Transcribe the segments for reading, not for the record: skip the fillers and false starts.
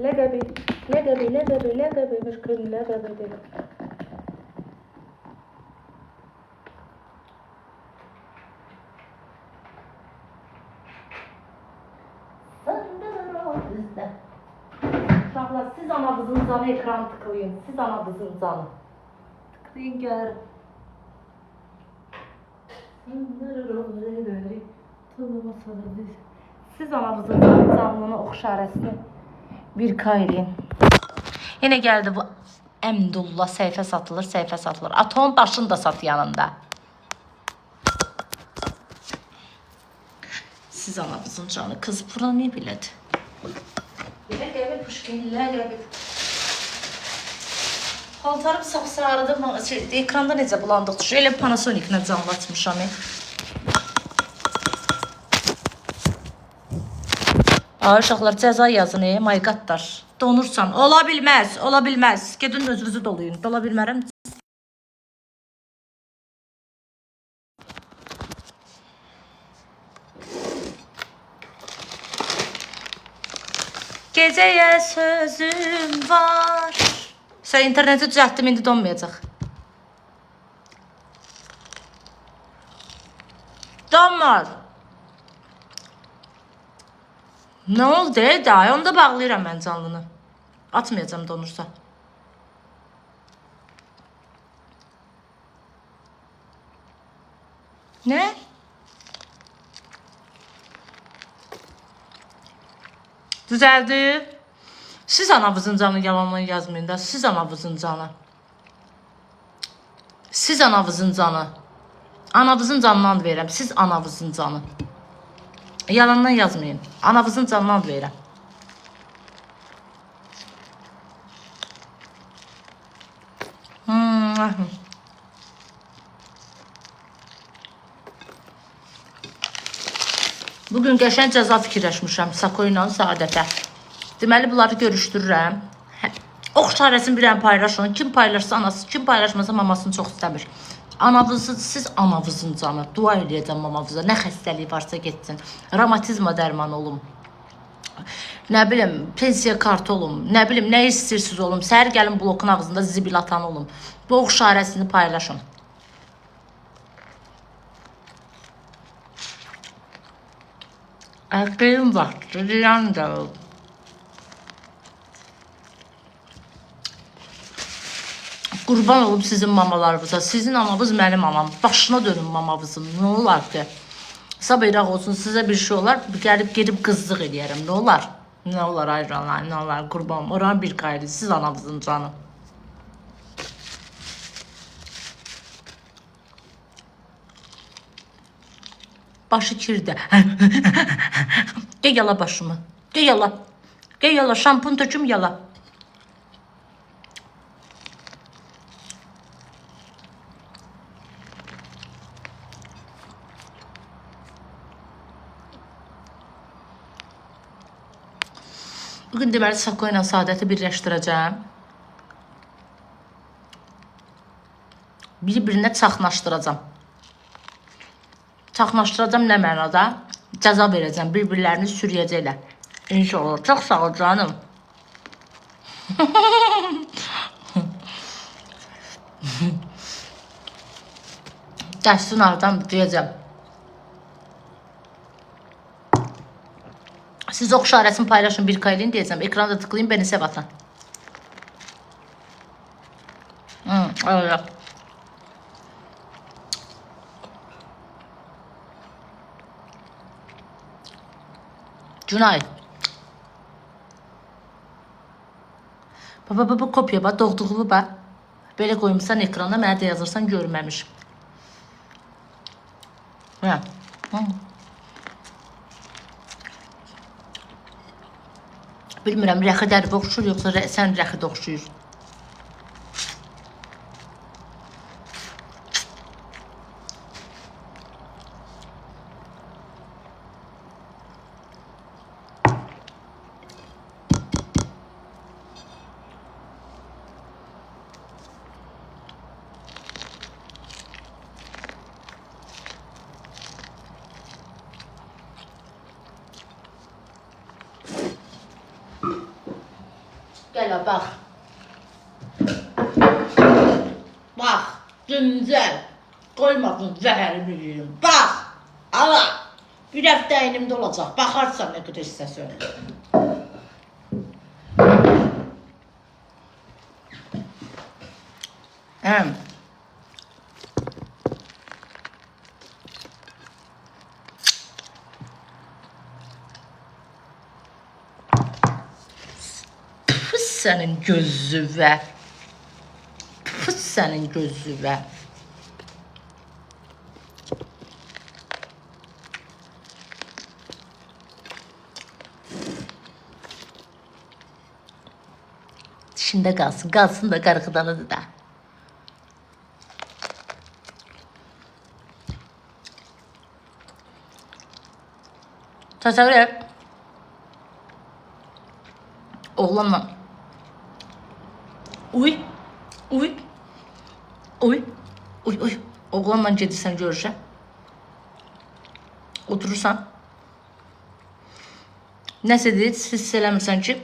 Ləqəbi, ləqəbi, ləqəbi, ləqəbi, qışqırın, ləqəbi. Uşaqlar, siz anavızın canı ekranı tıklayın. Siz anavızın canı. Tıklayın, gör. Siz anavızın canlını oxşarəsini bir kayırın. Yine geldi bu Əmdullah səhifə satılır, səhifə satılır. Atom başını da sat yanında. Siz anavızın canı. Kız bura ne bilədi? Ləqəbi Puşkin, ləqəbi. Paltarım sapsarıdı. Ekranda necə bulandıq düşür. Elə Panasonic-nə canlatmışam. Uşaqlar cəza yazın. My Godlar. Donursan. Ola bilməz. Ola bilməz. Gedin özünüzü dolayın. Dola bilmərəm. Gecəyə sözüm var. Sən interneti düzəltdim, indi donmayacaq. Donmaz. Ne oldu? Daha onu da bağlayıram mən canlını. Atmayacağım donursa. Ne? Düzeldi. Siz anavızın canı yalandan yazmayın da. Siz anavızın canı. Siz anavızın canı. Anavızın canını and verirəm. Siz anavızın canı. Yalandan yazmayın. Anavızın canını and verirəm. Bugün qəşəng cəza fikirləşmişəm. Sako ilə Saadətə. Deməli bunları görüşdürürəm. Oxşarəsini bir paylaşın. Kim paylaşsa anası, kim paylaşmasa mamasını çox istəmir. Anavızı, siz anavızın canı. Dua eləyəcəm mamavıza. Nə xəstəliyi varsa getsin. Romatizma dərmanı olum. Nə bilim, pensiya kartı olum. Nə bilim, nə istəyirsiniz olum. Səhər gəlin blokun ağzında zibil atan olum. Bu oxşarəsini paylaşın. Erkeğin vakti diyen de oldu. Qurban olub sizin mamalarınıza. Sizin anavız mənim anam. Başına dönün mamavızın. Ne olar ki? Sabah olsun size bir şey olar. Gelip kızlıq eləyərəm. Ne olar? Ne olar ayranlar? Ne olar? Qurban. Oran bir qaydı. Siz anavızın canı. Başı kirdə. Gel yala başımı. Gel yala. Gel yala. Şampun töküm yala. Bugün deməli Sako ilə Saadəti birləşdirəcəm. Bir-birinə çaxnaşdıracam. Çaxnaşdıracam nə mənada? Cəza verəcəm. Bir-birlərini sürüyəcəklər. İnşallah. Çox sağ ol canım. Dərstin aradan deyəcəm. Siz oxşarəsini paylaşın bir kaylin deyəcəm. Ekranda tıklayın, beni sev atan. Öyle. Cunay. Baba kopya bak, doğduğumu bak. Böyle koymuşsan ekrana, mənə də yazırsan görməmişim. Ya. Bilmirəm, rəxi dərbi oxşur, yoxsa sən rəxi də oxşuyur. Gel ha, bak. Bak. Güncel. Koymadın zəhərini yiyeyim. Bak. Allah. Bir həftə əynimdə olacaq. Baxarsan nə qədər istəsən. Püs sənin gözüvə. Püs sənin gözüvə. Dişində qalsın. Qalsın da qarğıdalıdır da. Təsəvvür et. Oğlanla. Uy. Uy. Uy. Uy. Uy. Oğlanla gedirsən görüşə. Oturursan. Nəsə deyir, hiss eləmirsən ki,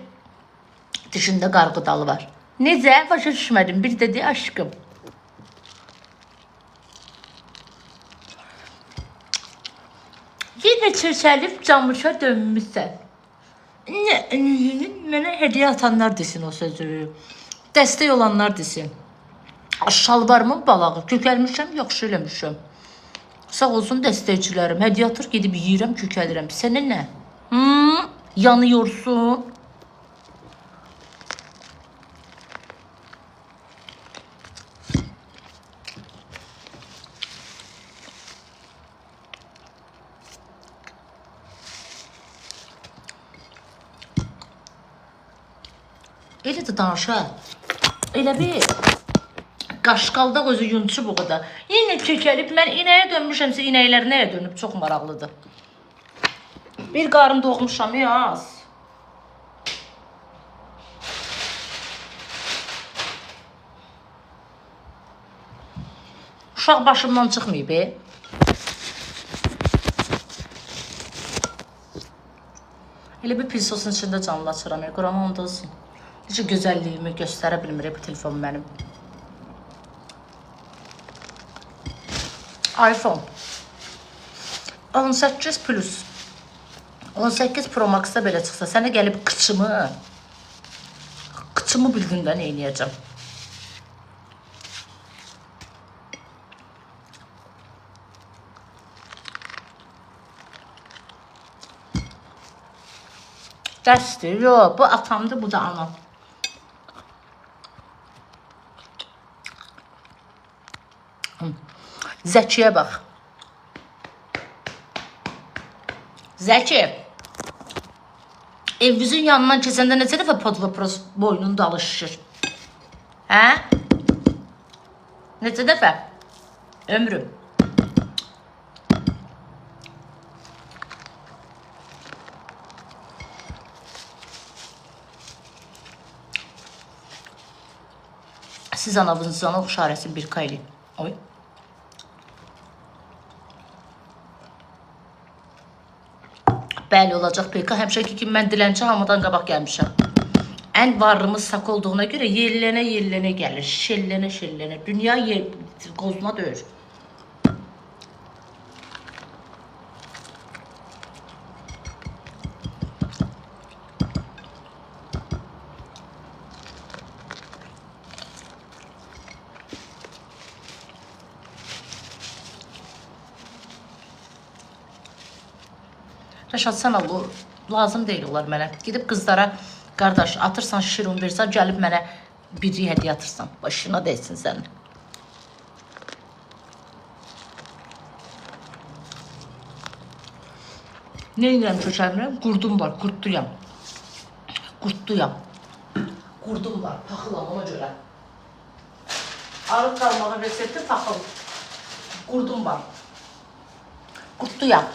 dişində qarğıdalı var. Necə? Başa düşmədim. Bir dedi aşkım. Yenə çöçəlib camışa dönmüşsən. Mənə hediyə atanlar desin o sözü. Dəstək olanlar desin. Şalvarımın balağı. Kökəlmişəm, yaxşı eləmişəm. Sağ olsun dəstəkçilərim. Hediyə atır, gedib yiyirəm, kökəlirəm. Sənə nə? Yanıyorsun. Elə də danışa. Elə bir qaşqalda özü yunçub o qədər. Yenə kökəlib, mən inəyə dönmüşəmsə inəklər nəyə dönüb? Çox maraqlıdır. Bir qarın doğmuşam yaz. Uşaq başımdan çıxmayıb. Elə bir pilsosun içində canlılaşıram. Quram onda olsun. Necə gözəlliyimi göstərə bilmir bu telefon mənim. iPhone 18 Plus 18 Pro Max-da belə çıxsa, sənə gəlib qıçımı bildiğindən eynəyəcəm. Dərsdir, yox, bu atamdır, bu da anam. Zəkiyə bax. Zəki. Evimizin yanından keçəndə necə dəfə podvapros boynunda alışır? Hə? Necə dəfə? Ömrüm. Siz anavınızdan oxşarəsin bir kayli. Oy. Bəli olacaq PK. Həmişəki kimi mən dilənçi hamıdan qabaq gəlmişəm. Ən varlığımız sak olduğuna görə yellənə gəlir. Şellənə. Dünya qozuna döyür. Rəşad, sən bu lazım deyil olar mənə. Gidib qızlara, qardaş, atırsan şirin versən, gəlib mənə biri hədiyyə atırsan. Başına deyilsin sənin. Ne edirəm kökəlmirəm? Qurdum var, qurtluyam. Qurdum var, paxılam ona görə. Arıq qalmağa resepti paxıl. Qurdum var. Qurtluyam.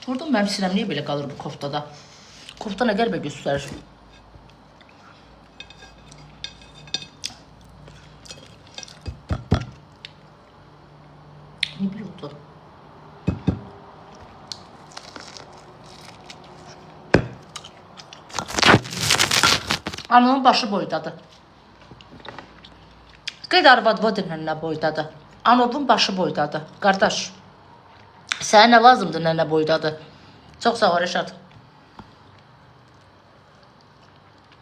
Oradan mənim sinəm niyə belə qalır bu koftada? Kofta nə qəribə göstərir? Niye bir oldu? Ananın başı boydadır. Qeyd arvad vodir nə boydadır. Anovun başı boydadır. Qardaş, sənə nə lazımdır nənə boydadır? Çox sağ ol Rəşad.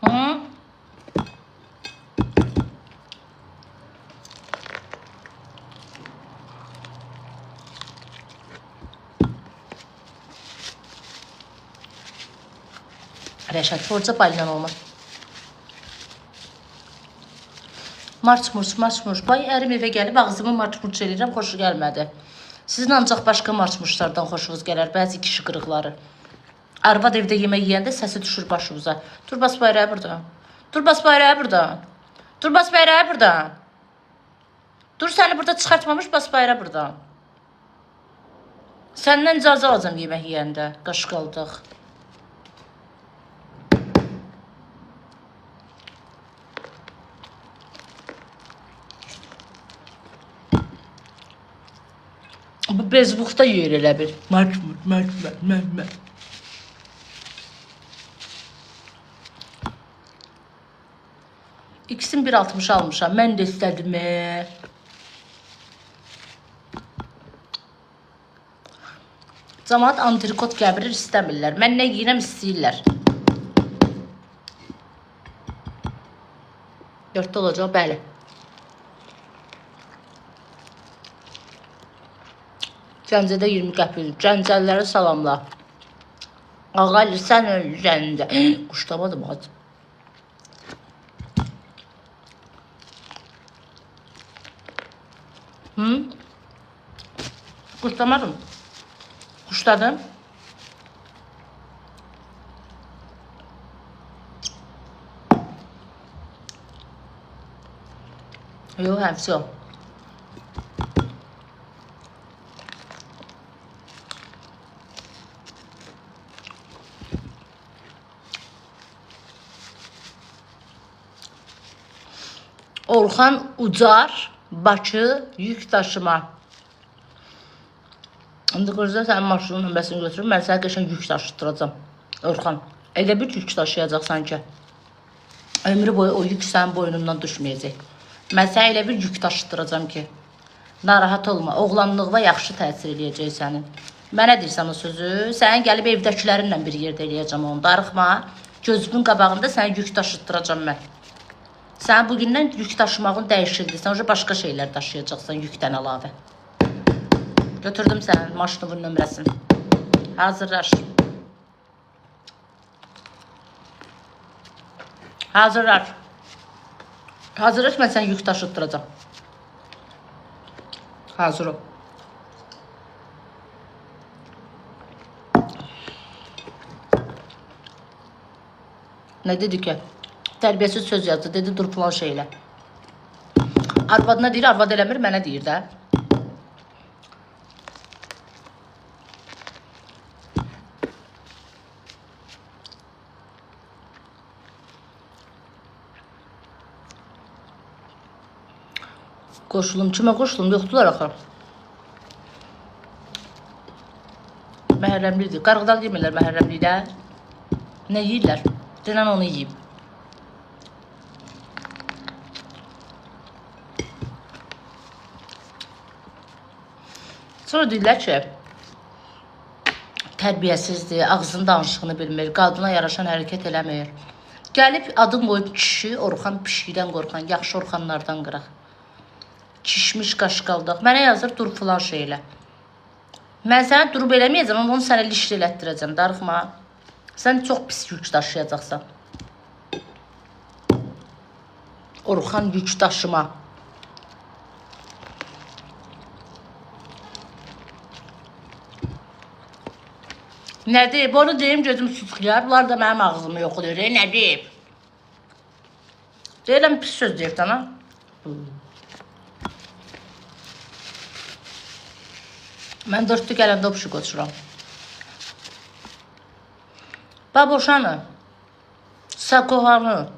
Hı? Rəşad, forca balina olmaz. Marçmuş. Bay ərim evə gəlib ağzımı marçmuş eləyirəm, xoşu gəlmədi. Sizin ancaq başqa marçmuşlardan xoşunuz gələr, bəzi kişi qırıqları. Arvad evdə yemək yeyəndə səsi düşür başımıza. Dur bas bayrağı burada. Dur bas bayrağı burada. Dur bas bayrağı burada. Dur səni burada çıxartmamış bas bayrağı burada. Səndən icazə alacam yemək yeyəndə. Qaşqaldıq. Bu bezbuqda yer elə bir. Marçmuş. İkisini 1.60 almışam. Mən də istədim. Cəmaət antrikot gəbirir, istəmirlər. Mən nə yiyirəm, istəyirlər. 4-də olacaq, bəli. Gəncədə 20 qəpik. Gəncəlilərə salamla. Ağali, sən öləcəndə. Quşlamadım az. Quşlamadım. Quşladım. Yox, həmsi o. Orxan Ucar, Bakı, yük daşıma. İndi qırıcaq sənin maşının nömrəsini götürüb, mən sənə qəşən yük daşıtdıracam. Orxan, elə bir yük daşıyacaqsan ki, ömrü boyu o yük sənin boynundan düşməyəcək. Mən sənə elə bir yük daşıtdıracam ki, narahat olma, oğlanlıqva yaxşı təsir eləyəcək sənin. Mənə deyirsən o sözü, sənin gəlib evdəkilərinlə bir yerdə eləyəcəm onu, darıxma. Gözümün qabağında sənə yük daşıtdıracam mən. Sən bugündən yük daşımağın dəyişildi. Sən başqa şeylər daşıyacaqsan yükdən əlavə. Götürdüm sənin maşınımın nömrəsini. Hazırlaş. Hazırlaş. Hazırlaş, mən sənə yük daşıtdıracam. Hazır ol. Nə dedi ki? Tərbiyəsiz söz yazdı, dedi dur falan şeylə. Arvadına deyir, arvad eləmir, mənə deyir də. Qoşulum, kimə qoşulum? Yoxdular axı. Məhərrəmlidir. Qarğıdal yemirlər məhərrəmlikdə. Nə yiyirlər? Denən onu yiyib. Sonra deyirlər ki, tərbiyəsizdir, ağzının danışığını bilmir, qadına yaraşan hərəkət eləmir. Gəlib adım qoyub kişi, Orxan pişikdən qorxan, yaxşı Orxanlardan qıraq. Kişmiş qaşqaldaq. Mənə yazır, dur filan şeylə. Mən sənə durub eləməyəcəm, ama onu sənə lişli elətdirəcəm, darıxma. Sən çox pis yük daşıyacaqsan. Orxan yük daşıma. Nə deyib? Onu deyim, gözüm susquyar. Bunlar da mənim ağzımı yoxudur. Nə deyib? Deyirəm, pis söz deyib sana. Mən 4-lü gələndə o pişi qoçuram. Baboşanı, Sakovanı,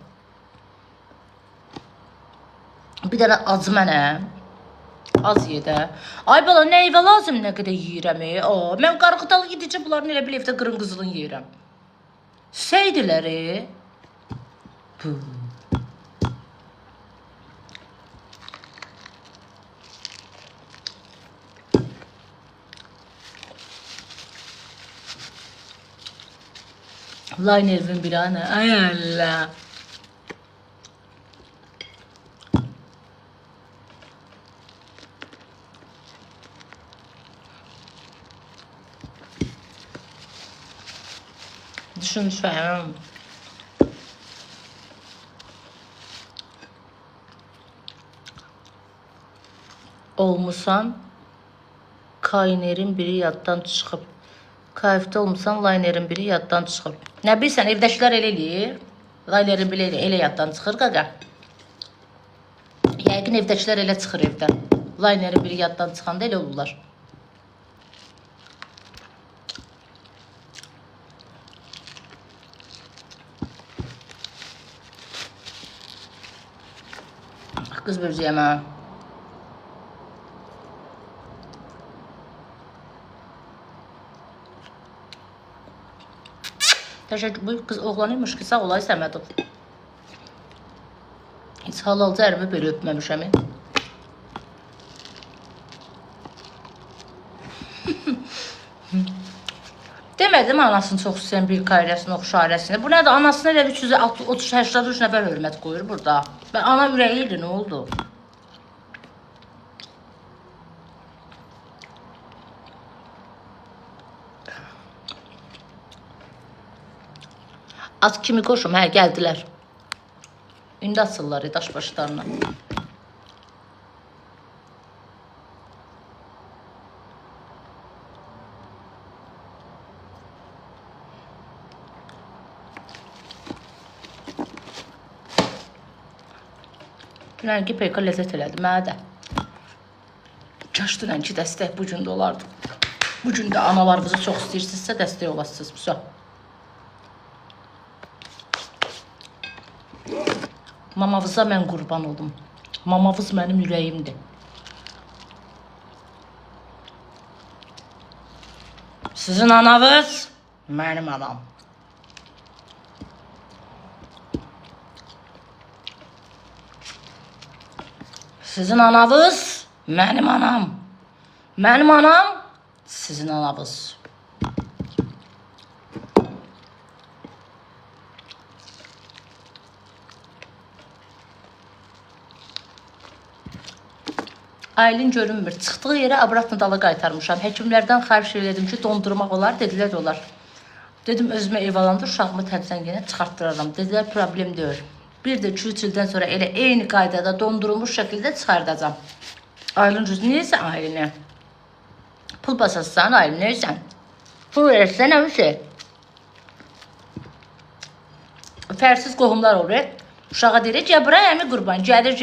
bir dənə acı mənəm. Az ye də. Ay bala, nə evə lazım, nə qədər yeyirəm. Mən qarğıdalı gidicə bunların elə bil evdə qırın qızılın yeyirəm. Seydilər. Bu. Laynerin bir anə. Ay Allah. Düşünsəm. Olmusan, kaynerin biri yaddan çıxıb. Kayıfda olmusan, laynerin biri yaddan çıxıb. Nə bilsən, evdəkilər elə eləyir. Laynerin biri elə yaddan çıxır, qaqa. Yəqin evdəkilər elə çıxır evdən. Laynerin biri yaddan çıxanda elə olurlar. Qız bözüyəm ha. Təşəkkür, bu qız oğlanıymış ki, sağ olay Səmədov. Heç halalca ərimi belə öpməmişəm. Demədim anasını çox istəyən bir qayrəsini, oxşarəsini. Bu nədir? Anasına elə 330-83 nəfər hörmət qoyur burada. Ana ürəyi idi, nə oldu? Az kimi qoşum, hə, gəldilər. İndi açırlar daş başlarına. Dünənki peyka ləzzət elədi, mənə də. Kaş dünənki dəstək bu gün də olardı. Bu gün də analarınızı çox istəyirsinizsə dəstək olasınız. Mamavıza mən qurban oldum. Mamavız mənim ürəyimdir. Sizin anavız mənim anam. Sizin anavız mənim anam. Mənim anam sizin anavız. Aylin görünmür. Çıxdığı yerə abratını dala qaytarmışam. Həkimlərdən xahiş elədim ki, dondurmaq olar. Dedilər olar. Dedim özümə ev alanda uşağımı təbsən yenə çıxartdıraram. Dedilər problem deyil. Bir də 2-3 ildən sonra elə eyni qaydada dondurulmuş şəkildə çıxardacam. Aylin cüz, neyəsən Aylinə? Pul basassan Aylin, neyəsən? Pul verəsən, nə bir şey? Fərsiz qohumlar olur. Uşağa deyir, Cəbrayıl əmi qurban. Gəlir,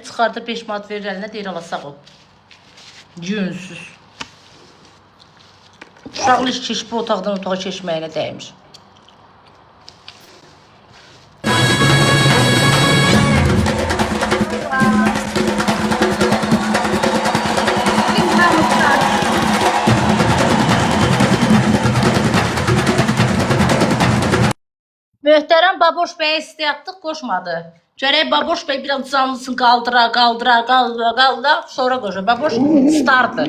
çıxardır 5 manat verir əlinə, deyir, Allah sağ ol. Yünsüz. Uşaqlı iş bu otaqdan otağa keçməyinə dəymiş. Möhtərəm Baboş bəyə istəyatdıq, qoşmadı. Gərək Baboş bəy biraz canlısın, qaldıra, sonra qoşur. Baboş stardı.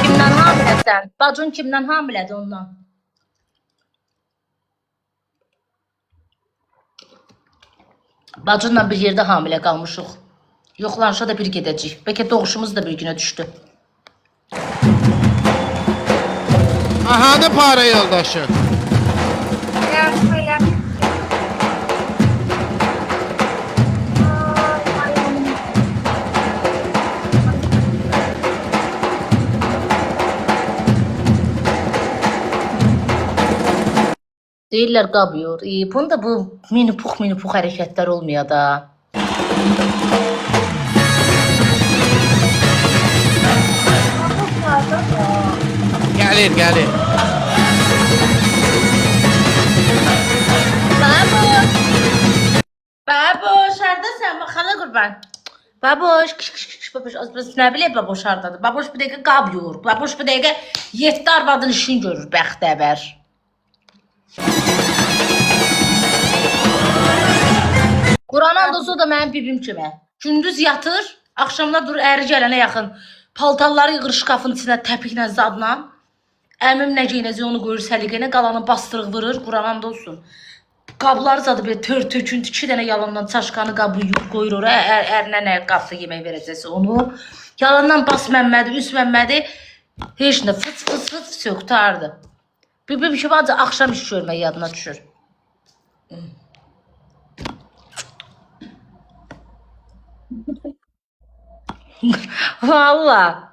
Kimdən hamiləsən? Bacın kimdən hamilədir ondan? Bacınla bir yerdə hamilə qalmışıq. Yoxlanışa da bir gedəcək. Bəlkə doğuşumuz da bir günə düşdü. Ahanı para yoldaşı. Deyirlər qabıyor. Bunda bu mini-pux hərəkətlər olmuyor da. Gəlir. Baboş! qurban. Baboş, baboş, az nə bilək baboş hardadır? Baboş bu dəqiqə qab yoğurur. Baboş bu dəqiqə 7 arvadın işini görür, bəxtəvər. Quran dostu da mənim bibim kimi. Gündüz yatır, axşamlar durur əri gələnə yaxın. Paltarları yığır şkafın içinə təpiklə zadla. Əmim nə geyinəcək onu qoyur səliqəylə, qalanı bastırıq vurur, Quran olsun. Qabları zadı belə töküntü, 2 dənə yalandan çaşkanı qabı qoyur oraya, ərinə nə qabda yemək verəcəksə onu. Yalandan bas Məmmədi, üst Məmmədi, heç nə fıç söktardı. Bibim ki, ancaq axşam iş görmək yadına düşür. Valla.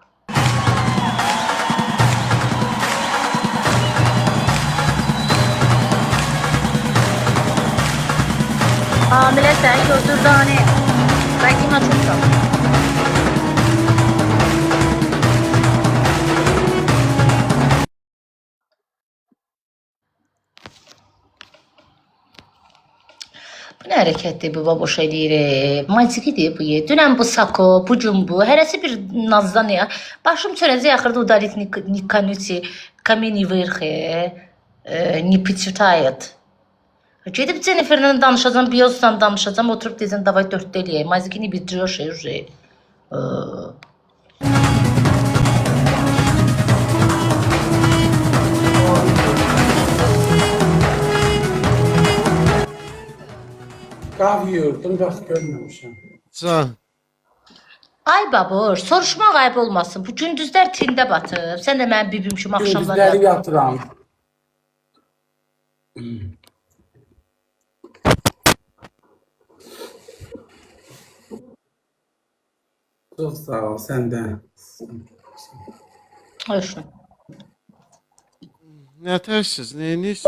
Hamile sen götür hani. Ben kime tuttum? Bu ne hareketli bu baboş eləyir? Magikidir bu ye. Dünən bu sako, bu gün bu. Hərəsi bir nazdan ya. Başım çörəcək axırda udalit nikanuti kameni vırxı. Не почитает. Gedib Jennifer'lə danışacağım, Beyonce'dan danışacağım, oturup diyeceğim davay 4'te eləyək. Mazikini bitiriyor şey. Qav yiyordum, vaxt görməmişəm. Can. Ay baboş, soruşmaq ayıb olmasın. Bu gündüzlər tində batıb. Sən də mənim bibim kimi axşamlar Gündüzləri yatır. yatıram. Çox sağ ol, sən də. Hoş. Nə tərsiz, nə edirsiniz?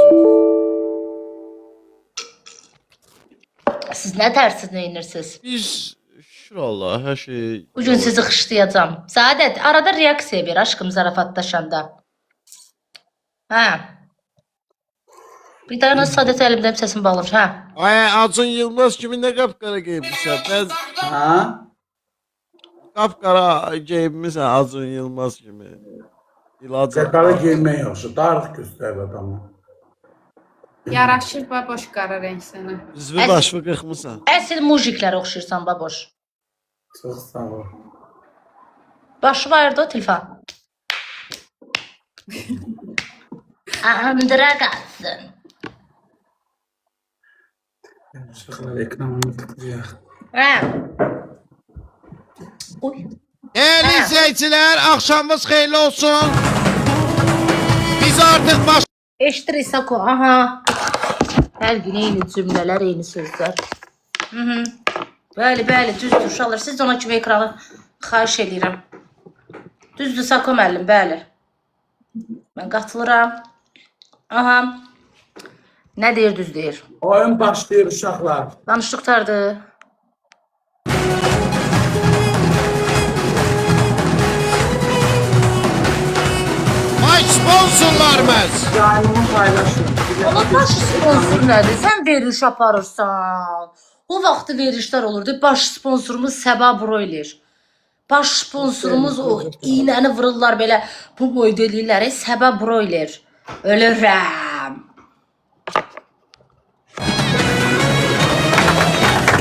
Siz nə tərsiz, nə inirsiniz? Biz şükür Allah, hər şey. Bugün sizi xışlayacağım. Saadət, arada reaksiya ver aşkım zarafatlaşanda. Hə. Bir dənə Saadət əlimdən səsim bağlamış, hə. Ay, Acun Yılmaz kimi nə qapqara geyinmişsən? Bəz Ha? qapqara geyinmişsən Acun Yılmaz kimi. İlacı. Qara geymək yaxşı, darıq göstərir adamı. Yaraşır baboş qara rəng sənə. Üzvü başını qırxmısan. Əsl mujiklərə oxşayırsan baboş. Çox sağ ol. Başı vardı o telefon. Andıra qalsın. Uşaqlar ekranını tıklayaq. Hə. Oy. Değerli izleyiciler, akşamımız xeyirli olsun. Biz artık baş... Eşitdir Sako, aha. Hər gün eyni cümlələr, eyni sözlər. Bəli, düzdür uşaqlar. Siz də ona kimi ekranı xahiş edirəm. Düzdür Sako müəllim, bəli. Mən qatılıram. Aha. Nə deyir, düz deyir. Oyun başlayır uşaqlar. Danışlıq tardı. Ay sponsorlarımız. Yayınımı paylaşın. Ona baş sponsor nədir? Sən veriş aparırsan. O vaxtı verişlər olurdu. Baş sponsorumuz Səba Broiler. Baş sponsorumuz o iğnəni vururlar belə bu boyda eləyirlər. Səba Broiler. Ölürəm.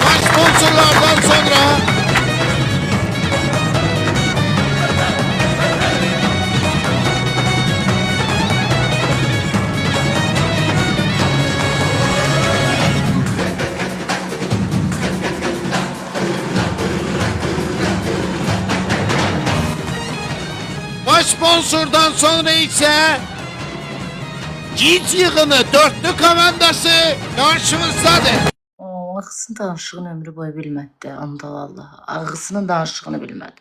Ay sponsorlardan sonra... Baş sponsordan sonra ise Gic yığını dörtlü komandası karşımızdadır. Ağzının danışığını ömrü boyu bilmədi. Andal Allah. Ağzının danışığını bilmədi.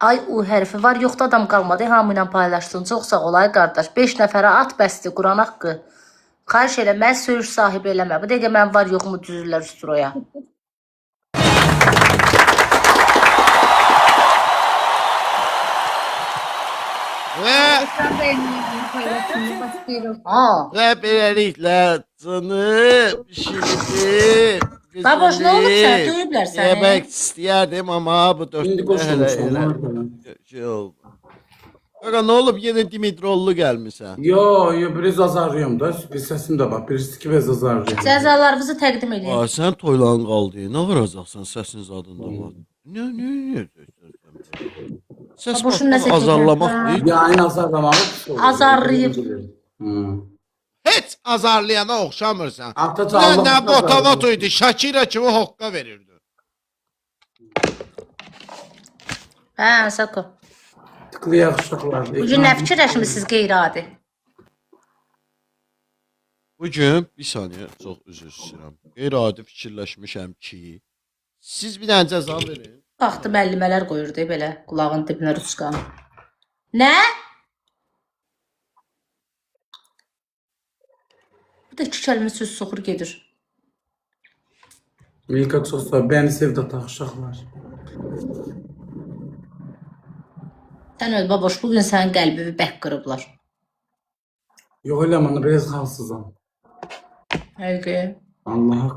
Ay o hərfi var, yoxda adam qalmadı. Hamı ilə paylaşdın. Çox sağ ol ay qardaş. 5 nəfərə at bəsdi Quran haqqı. Xahiş elə, mən söyüş sahibi eləmə. Bu dəqiqə mən var yoxmu düzürlər üstüroya. Ve beləliklə canım, şimdi Baboş, nə olub sən? Döyüblər səni. Yemək istəyərdim, amma bu İndi 4 boş hələ olmuş elə onlar. şey oldu. Qaqa, nə olub? Yenə Dimitrollu gəlmisən. Yo, biraz azarlıyorum da. Bir sesim de var. Birisi ki biraz azarlıyorum. Cəzalarınızı təqdim edin. Aa, sən toylan qaldı. Nə vuracaqsan səsin zadında var. Nə? Səs Baboşun nəsə azarlamaq çəkir. deyil. Yayın azarlamağı pis olur. Azarlayıb. Heç azarlayana oxşamırsan. Ata Ulan nə botavat idi, Şakira kimi hoqqa verirdi. Hə, Sako. Tıklayaq uşaqlar. Bugün nə fikirləşmisiniz qeyri-adi? Bugün bir saniyə çox üzr istəyirəm. Qeyri-adi fikirləşmişəm ki, siz bir dənə cəza verin. Baxdı müəllimələr qoyurdu belə qulağın dibinə rusqanı. Nə? Bu da iki kəlmə söz soxur gedir. Milka çox sağ. Bəni sevdi ataq uşaqlar. Sən öl baboş, bugün sənin qəlbini bək qırıblar. Yox elə mən biraz halsızam. Həqiqi. Allah.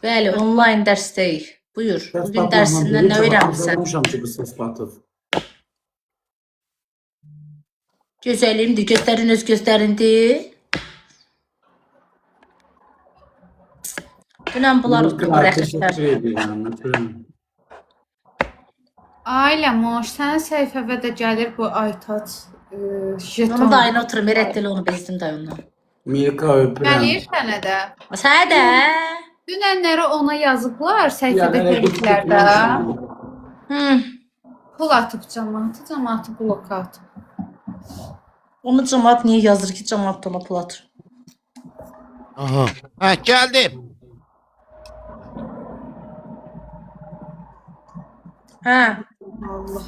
Bəli, onlayn dərsdəyik. Buyur, bugün dərsindən nə öyrənmisən? Azarlamışam ki bu ses batır. Gözəlimdir, göstərin öz gözlərindir. Dünən bunlar Milka, bu rəqətlər. teşekkür ederim. Ailə moş, sənin səhifəvə də gəlir bu Aytaç jeton. Onu da aynı oturum, rəddəli onu bezdim də ondan. Milka öpürəm. Gəlir sənə də. Sənə də. Dünənləri ona yazıblar səhifədə Yəni, dediklərdə. Hı. Pul atıb cəmaatı bloka atıb. Onu cəmaat niyə yazır ki, cəmaat da ona pul atır? Aha. Hə, gəldim. Hə. Allah.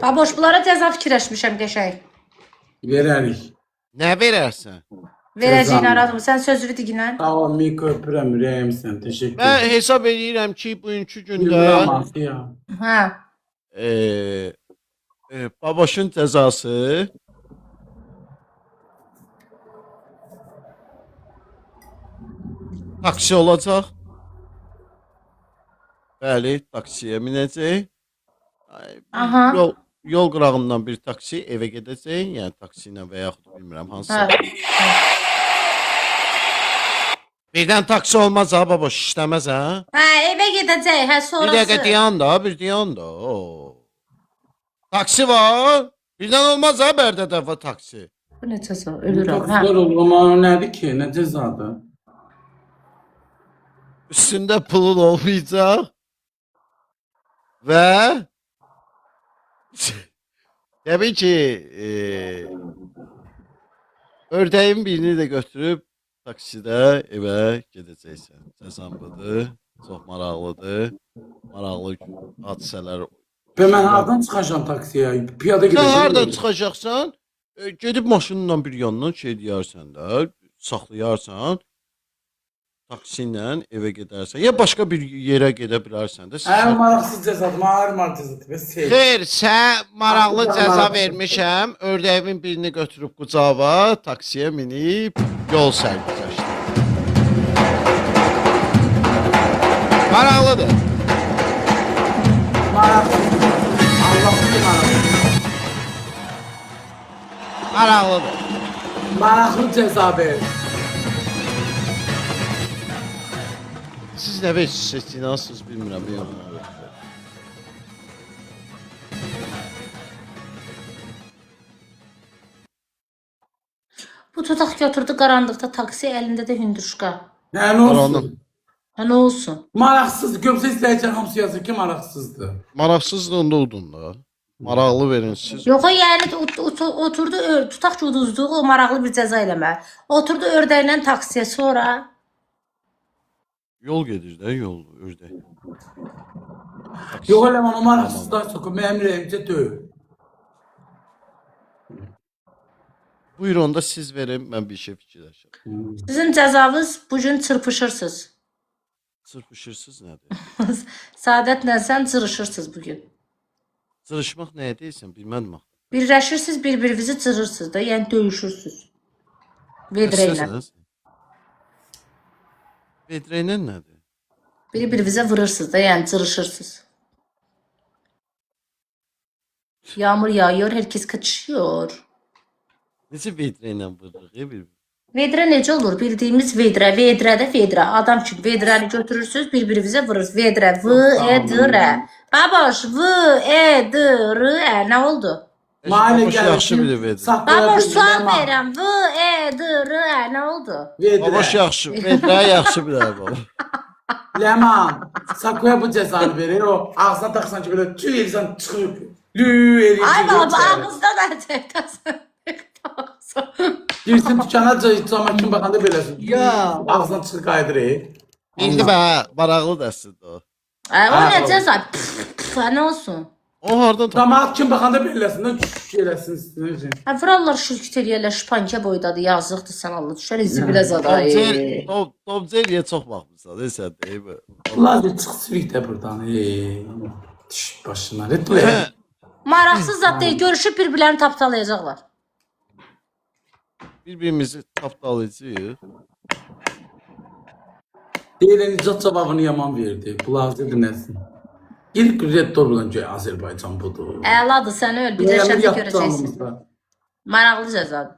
Baboş, bunlara cəza fikirləşmişəm qəşəng. Verərik. Nə verərsən? Verəcəyini Cəza. aradım. Sən sözünü diginən. Sağ ol Milka öpürəm. Ürəyimsən. Teşekkür Mən ederim. hesab edirəm ki, bugünkü gündə Yıldıramaz ya. Hə. Baboşun cəzası taksi olacaq. Bəli, taksiyə minəcək. Aha. Yol qırağından bir taksi evə gedəcək. Yəni taksi ilə və yaxud bilmirəm hansı. Hə. Birdən taksi olmaz ha, baboş işləməz ha. Hə, evə gedəcək. Hə, Bir sonrası. dəqiqə dayan da. Oo. Taksi var. Birdən olmaz ha Bərdədə var taksi. Bu nə cəza? Ölürəm. Hə. Taksiler olur ama nədir ki? Nə cezadır? Üstündə pulun olmayacaq. Və təbii ki, ördəyin birini də götürüb taksidə evə gedəcəksən. Cəzan budur. Çox maraqlıdır. Maraqlı hadisələr. Və mən hardan çıxacağam taksiyə? Piyada Sən gedəcəm. hardan çıxacaqsan? Gedib maşınla bir yandan şey deyərsən də, saxlayarsan. Taksi ilə evə gedərsən. Ya başqa bir yerə gedə bilərsən də. Ən maraqsız cezadır. Maraq cezadır. Bəs şey. Xeyr, sən maraqlı cəza vermişəm. Ördəyimin birini götürüb qucağıma, taksiyə minib yol sərgüzəşdi. Maraqlıdır. Maraqsız. Allah'ım maraqsız. Maraqlıdır. Maraqlı ceza ver. Siz nə seçirsiniz bilmirəm. Bu tutaq götürdü qaranlıqda taksi, əlində də hündürşka. Nə olsun? Qaranlıq. Hə, nə olsun? Maraqsız. Gömsə istəyəcək hamısı yazır ki maraqsızdır. Maraqsızlığında udun da. Maraqlı verin siz. Yox, yəni oturdu, tutaq ki, uduzduq, o maraqlı bir cəza eləmə. Oturdu ördəklə taksiyə, sonra Yol gedir də, yol ördək. Yox elə onu maraqsızlar soxur. Mənim ürəyimcə deyil. Buyur onda siz verin, mən bir şey fikirləşirəm. sizin cəzanız bugün çırpışırsınız. Çırpışırsınız nədir? Saadətlə sən cırışırsınız bugün. Cırışmaq nəyə deyirsən, bilmədim axı. Birləşirsiniz, bir-birinizi cırırsınız da, yəni döyüşürsünüz. Vedrə ilə. Vedrə ilə nədir? Bir-birinizə vurursunuz da, yəni cırışırsınız. Yağmur yağıyor, herkes kaçıyor. Necə vedrə ilə vururuq bir? Vedrə necə olur? Bildiyimiz vedrə, vedrədə vedrə. Adam kimi vedrəni götürürsünüz, bir-birinizə vurursunuz. Vedrə, v-e-d-r. Baboş, v-e-d-r. Nə oldu? Mahalle Baboş yaxşı gelsin. bilir vedrə. Baboş, sual verirəm. V-e-d-r. Nə oldu? Baboş yaxşı, vedrə yaxşı bilər baba. Leman. Sakoya bu cezanı verir. O ağzına taksan ki böyle tüy elizan çıkıyor. Lü elizan. Ay baba, ağızda da çəkdəsən. Girsin dükkana cama kim bakanda böylesin. Ya. Ağzına çıkıp kaydırır. İndi bə, maraqlı dərsdir o. O nə cəza? Nə olsun? O hardan tapdı? Cama kim bakanda böylesin. Ne şeylesin. Vurarlar şirkət eləyərlər, şpanka boydadır, yazıqdır, sən Allah düşər, zibilə zadayı. Topceliyə çox baxmısan, sən deyib. Ulan çık sürük de buradan. Düş başına. Lütfen. Maraqsız zat deyil, görüşüb bir-birlərini tapdalayacaqlar. Bir-birimizi tapdalayacağıq. Deyilən icat cevabını yaman verdi. Kulağızı dinləsin. İlk redtor bulan ki Azərbaycan budur. Əladır, sən öl, bir də şəhədə görəcəksin. Maraqlı cəzadır.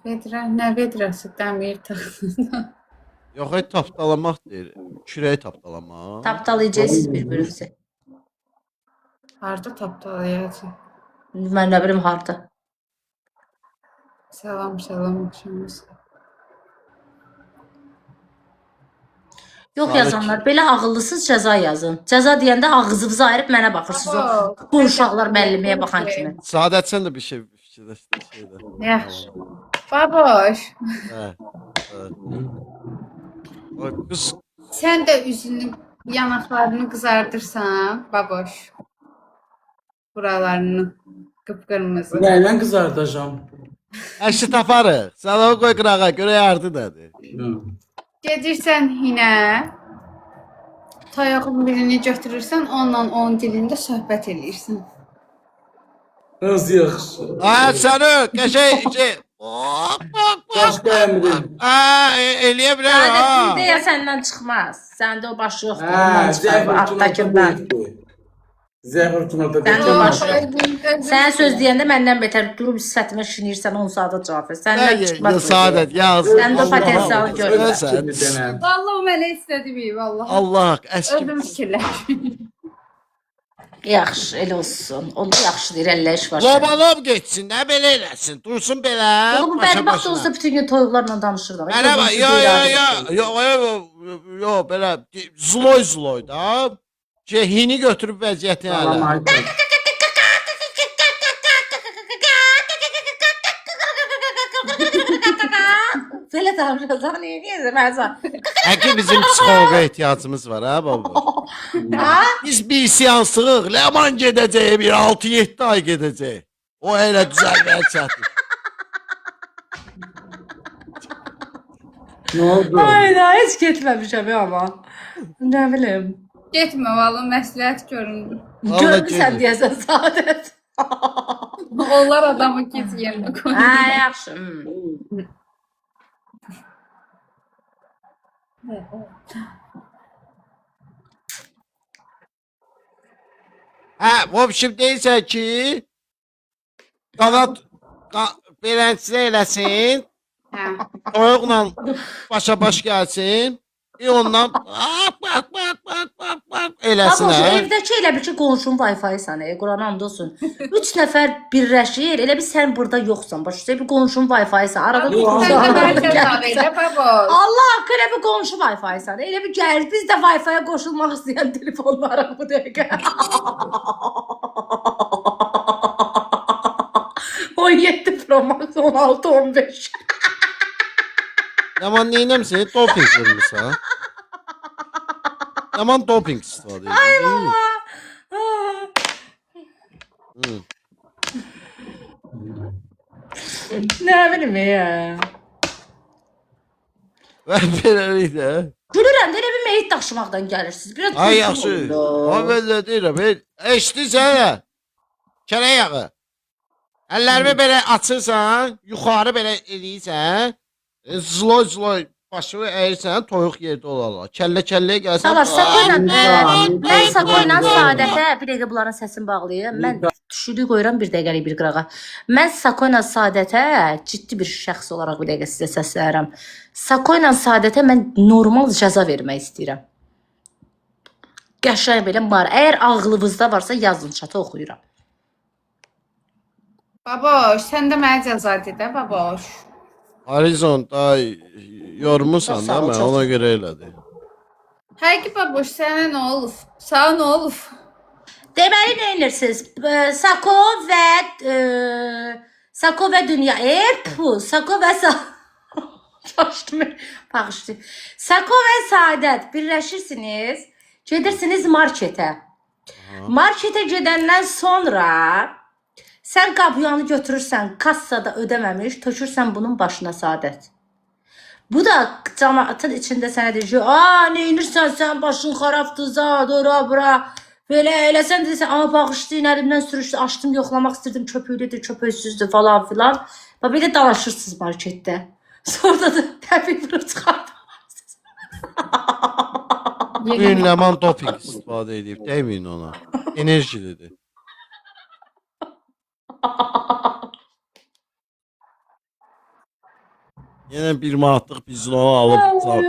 Vedrə, nə vedrəsi? Dəmir taxtında. Yox, tapdalamaq deyir. Kürəyi tapdalamaq. Tapdalayacaqsınız bir-birinizi. Harda tapdalayacaq? Mən nə bilim harda. Salam, axşamınız. Yox Sağ yazanlar, belə ağıllısız cəza yazın. Cəza deyəndə ağzınızı ayırıb mənə baxırsınız. O uşaqlar müəlliməyə baxan kimi. Sadət sən də bir şey fikirləşdir şeydə. Yaxşı. Baboş, Hə. Ay qız, sən də üzünü, yanaqlarını qızardırsan, baboş. Buralarını qıpqırmızı. Nəylə qızardacağım? əşi taparıq. Sən o qoy qırağa görə yardı nədir? Gedirsən hinə, tayağın birini götürürsən, onunla onun dilində söhbət eləyirsən. Nasıl yaxşı? Ay sən o qəşəng şey. Başqa əmrin. Eləyə bilər ha. Sadət deyə səndən çıxmaz. Səndə o baş yoxdur. Hə, Ondan çıxar bu zəhər altdakindən. Zəhər kimlərdə Sən də baş deyil. yox. Sən söz deyəndə məndən betər durub sifətimə şinirsən 10 saata cavab ver. Səndən çıxmaz. bu. Sadət yaz. Sən də o potensialı görürsən. görürsən. Vallahi o mənə istədi, vallahi. Allah əskim. Özüm fikirləşdim. Yaxşı, elə olsun. Onda yaxşı deyir, əllə iş var. Lobalov getsin, nə belə eləsin. Dursun belə. Bu bədbəxt olsa bütün gün toyuqlarla danışırdı. Mənə bax, yo, belə zloy da. Hini götürüb vəziyyətini Salam hələ. Aytun. Belə danışırsan, niyə mən Həki bizim psixoloqa ehtiyacımız var ha baba. Biz bir seansıq, Leman gedəcək, bir 6-7 ay gedəcək. O elə düzəlməyə çatır. Nə oldu? Ay, heç getməmişəm amma. Nə bilim. Getmə, vallahi məsləhət göründü. Vallahi Görmüsən gedin. deyəsən Sadət. Onlar adamı gec yerinə qoydu. Hə, yaxşı. Hə, vəbşim deyirsən ki, qanat beləncə eləsin, Hə. toyuqla başa-baş gəlsin, ondan eləsin Baboş, hə. evdəki elə bir ki, qonşunun Wi-Fi sənə, Quran and olsun. 3 nəfər birləşir, elə bir sən burada yoxsan. Başa bir qonşunun Wi-Fi sən. Arada Sən də mənə cavab elə, baboş. Allah haqqı elə bir qonşu Wi-Fi sən. Elə bir gəl, biz də Wi-Fi-yə qoşulmaq istəyən telefonlara bu dəqiqə. 17 Pro Max, 16, 15. Yaman neynəmsin? Doping vurmuşsan. Yaman doping istifadə edir. Ay baba. Nə bilim ya. Və beləliklə. Gülürəm də elə bir meyit daşımaqdan gəlirsiniz. Biraz Ay düzgün yaxşı. olun da. Ha belə deyirəm. Eşidirsən? Kərə yağı. Əllərimi belə açırsan, yuxarı belə eləyirsən, zloy başını əyirsən, toyuq yerdə olarlar. Kəllə-kəlləyə gəlsən. Salar, Sakoyla, Lütfen, mən Sakoyla lütfen. Saadətə, bir dəqiqə bunların səsini bağlayım. Mən düşürlük qoyuram bir dəqiqəlik bir qırağa. Mən Sakoyla Saadətə ciddi bir şəxs olaraq bir dəqiqə sizə səslənirəm. Sakoyla Saadətə mən normal cəza vermək istəyirəm. Qəşəng belə var. Əgər ağlınızda varsa yazın, çata oxuyuram. Baboş, sən də mənə cəza de də, baboş. Horizon da yormusan Çox da sağ ol, mən çox ona görə elədi. Həqiqi baboş, sənə nə olub? Sağ nə olub? Deməli nə edirsiniz? Sako və dünya. Sako və Bağışlayın. Sako və Saadət birləşirsiniz. Gedirsiniz marketə. Marketə gedəndən sonra sən qabyanı götürürsən, kassada ödəməmiş, tökürsən bunun başına Saadət. Bu da cəmaatın içində sənə deyir, nə inirsən sən, başın xarabdır, zad, ora, bura. Belə eləsən deyirsən, amma bağışlayın, əlimdən sürüşdü, açdım, yoxlamaq istirdim, köpüklüdür, köpüksüzdür falan filan. Belə dalaşırsınız marketdə. Sonra da təbii vurub çıxardırsınız. Bugün Leman doping istifadə edib, deməyin ona. Enerjilidir. Yenə bir manatlıq biz onu alıb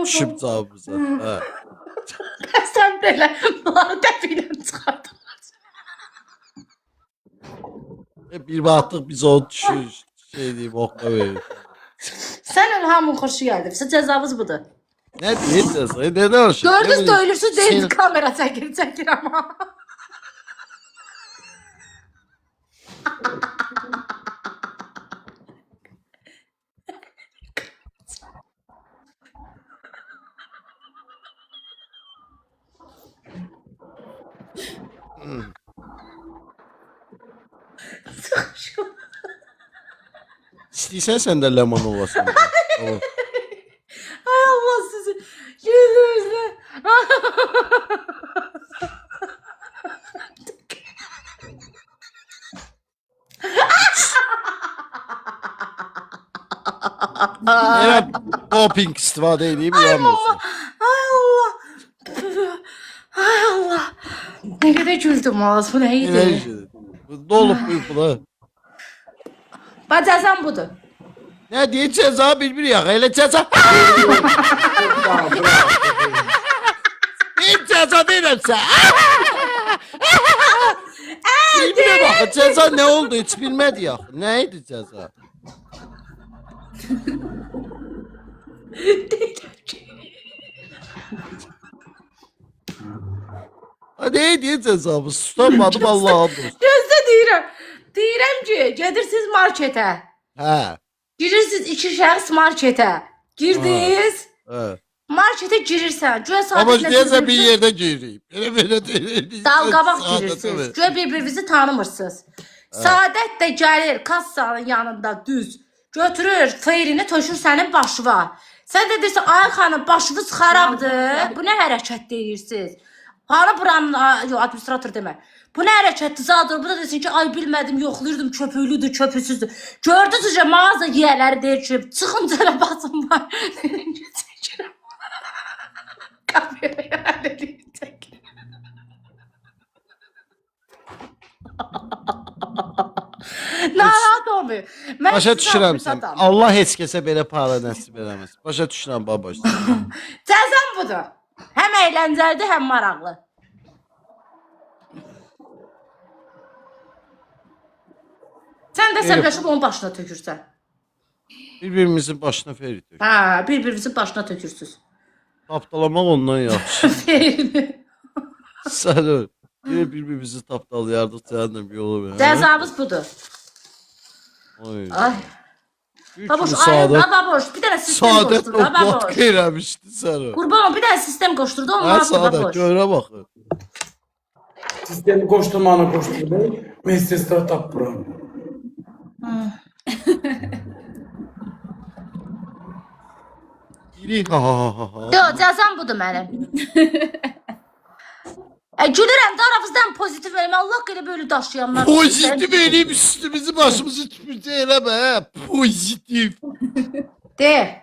düşüb cavabımıza. Hə. Sən belə bunları təbii çıxardın. Bir manatlıq biz onu düşür, şey deyib, oqqa verir. Sən hamının xoşu gəldi. Sizə cəzamız budur. Nə deyəcəz? Nə danışır? Gördünüz də ölürsüz deyil, kamera çəkir amma. İstəyirsən sən də Leman olasın. Tamam. Ay Allah sizi. Yüzünüzle. Yenə doping istifadə edib yanmıyorsun. Ay Allah. Ay Allah. Ne kadar güldüm ağız. Bu neydi? Enerjilidir. Ne olub bu buna? Bak cəzam budur. Nə deyəcəz ha bir yağı elə cəza. Bir cəza deyirəmsə. Bir baxın cəza nə oldu heç bilmədi yaxı. Nə idi cəza? Ha nə idi cəzamız? Tutamadım Allah'ım dostu. Gözdə deyirəm. Deyirəm ki, gedirsiniz marketə. Hə. Girirsiniz iki şəxs marketə. Girdiniz. Hə. Marketə girirsən. Göyə Ama saatlə deyəsə bir yerdə gireyim. Elə deyil. dalqabaq girirsiniz. Göyə bir-birinizi tanımırsınız. Saadət də gəlir kassanın yanında düz. Götürür feyrini tökür sənin başına. Sən də deyirsən, ay xanım başınız xarabdır. Bu nə hərəkət deyirsiniz? Hanı buranın, administrator demə. Bu nə hərəkətdir zadır? Bu da desin ki, ay bilmədim, yoxlayırdım, köpüklüdür, köpüksüzdür. Gördünüzcə mağaza yiyələri deyir ki, çıxın cələ basın var. Çəkirəm. Kameraya ələliyim çəkirəm. Narahat olmuyor. Mən Başa sizə düşürəm sən. fırsatam. Allah heç kəsə belə para nəsib eləməz. Başa düşürəm babaş. Cəzam budur. Həm əyləncəlidir, həm maraqlı. Sən də səbləşib onun başına tökürsən. Bir-birimizin başına ferit. Hə, bir-birinizin başına tökürsünüz. Tapdalamaq ondan yaxşı. Feyrini. Sən öl. Yine birbirimizi tapdalayardık cehennem yolu be. Cəzamız budur. Ay. Ay. Üç Baboş, gün ayrılma baboş. Bir dənə sistem Saadet qoşdurdu ha otlak baboş. eləmişdi səni. Qurban ol, bir dənə sistem qoşdurdu, onu Ha yaptı Saadet baboş. göre bakın. Sistemi koşturmanı koşturdu. Ben size startup buram. Pozitivlik. Ha ha ha ha. Yox, cəzam budur mənim. Gülürəm də aranızdan pozitiv verim. Allah qelə böyle daşıyanlar. Pozitiv eləyib üstümüzü başımızı tüpürcə eləmə. Pozitiv. De.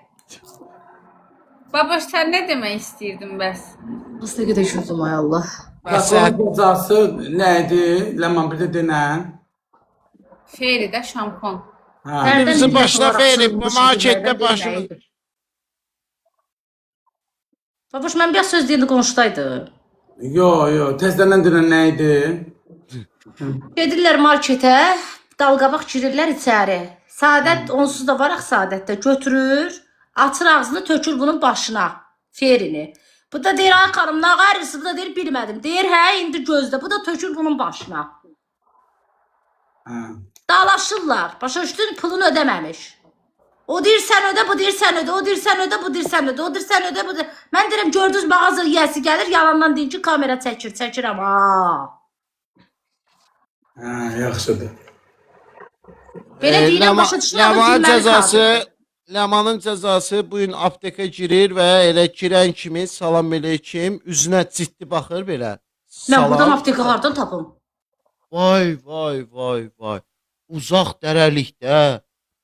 Babaş, sən nə demək istəyirdin bəs? Nasıl qədər şuzdum ay Allah. Sakoyun cezası neydi? Leman bir de denən. Feyri də şampon. Ha. Birimizin başına verib bu marketdə başımız. Babaş, mən bir söz deyəndə qonşudaydı. Yo, tezdən denən neydi? Gedirlər marketə, dalqabaq girirlər içəri. Saadət onsuz da var axı Saadətdə. Götürür, açır ağzını, tökür bunun başına. Ferini. Bu da deyir, ay xanım, nə qarısı? Bu da deyir, bilmədim. Deyir, hə, indi gözlə. Bu da tökür bunun başına. Ha. Dalaşırlar. Başa düşdün, pulunu ödəməmiş. O deyir, sən ödə, bu deyir, sən ödə. O deyir, sən ödə, bu deyir, sən ödə. O deyir, sən ödə, bu deyir. Mən deyirəm, gördünüz, mağaza yiyəsi gəlir, yalandan deyir ki, kamera çəkirəm. Ha, yaxşıdır. Belə deyirəm, başa düşmürəm, Ləmanın cəzası bu gün aptekə girir və elə girən kimi salam əleykum, üzünə ciddi baxır belə. Mən buradan apteka hardan tapım? Vay, vay, vay, vay. Uzaq dərəlikdə.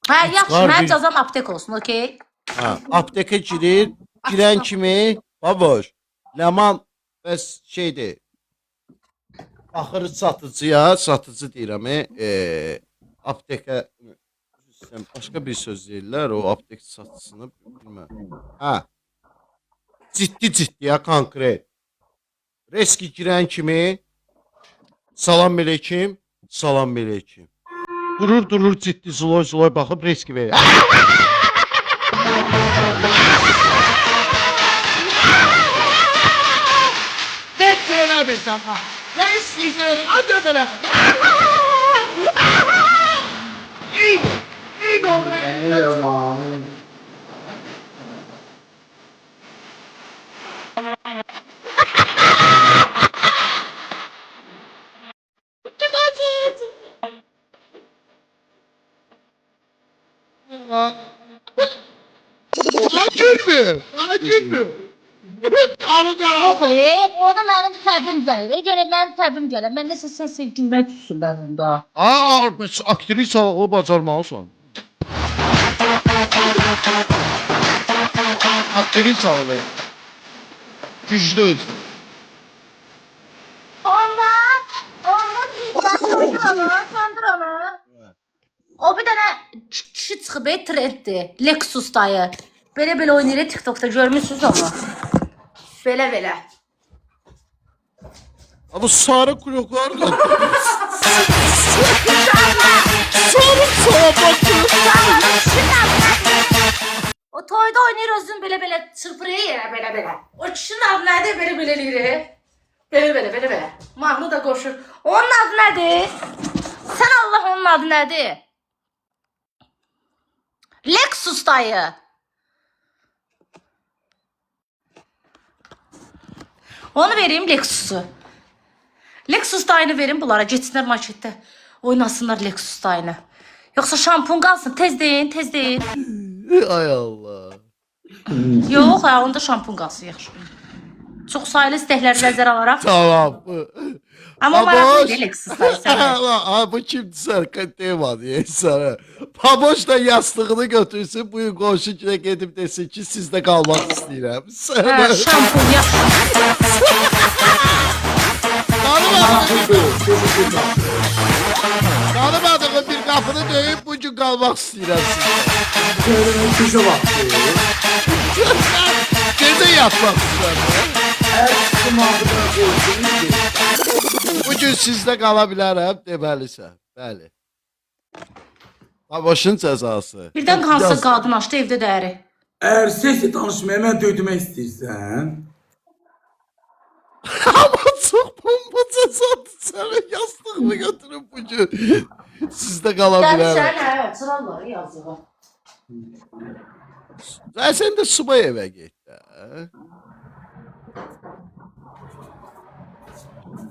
Hə, yaxşı, Çıxar mən bir- cəzam aptek olsun, okey? Hə, aptekə girir, girən kimi baboş. Ləman bəs şeydir. Baxır satıcıya, satıcı deyirəm, aptekə başqa bir söz deyirlər, o aptek satıcısını bilmirəm. Hə. Ciddi ya, konkret. Reski girən kimi salam əleykum, salam əleykum. Durur ciddi zloy baxıb reski verir. Detene bir sana. Ne istiyorsun? Hadi böyle. İyi doğru. Acil mi? Acil mi? Ona mənim təbim gəlir. Gələ mənim təbim gəlir. Mən nəsə sən sevgilmə tutsun bunda. Aa, aktrisa o bacarmalısan. Aktrisa o. Güclü. Söndür onu. O bir dənə kişi çıxıb, trenddir. Lexus dayı. Belə oynayır TikTokda, görmüsünüz onu. Belə. Ama sarı kulaklar da. Sarı sağa bakıyor. O toyda oynayır özün belə çırpırıyor ya, belə. O kişinin adı nədir? Belə eləyir. Belə. Mahnı da qoşur. Onun adı nədir? Sən Allah, onun adı nədir? Lexus dayı. Onu vereyim, Lexus'u. Lexus dayını verin bunlara, geçsinler markette. Oynasınlar Lexus dayını. Yoksa şampun kalsın, tez deyin. Ay Allah. Yok ya, onda şampun kalsın, yaxşı. Çox sayılı istəkləri nəzərə alaraq. Tamam. Amma maraqlı deyil Lexus dayı sənə. Aa, bu kimdi Serkan tema diye sana. Paboş da yastığını götürsün. Bu komşu güne gidip desin ki sizde kalmak istəyirəm. Hə, şampun yaxşı. Tanımadığım bir kapını döyüp bugün kalmak istəyirəm sizde. Söylemek kuşa bak. Gece yatmak istəyirəm. Bugün sizde kalabilirim deməlisən. Bəli. Paboşun cəzası. Birdən hansısa qadın açdı evdə dəri. Eğer sesle tanışmaya ben döydüme istiyorsan. Ama çok bomba cəzadır sənə. Yastığımı götürüp bugün sizde Dəri kalabilirim. sən, hə, çıraqları yazığı. Sen de subay eve git.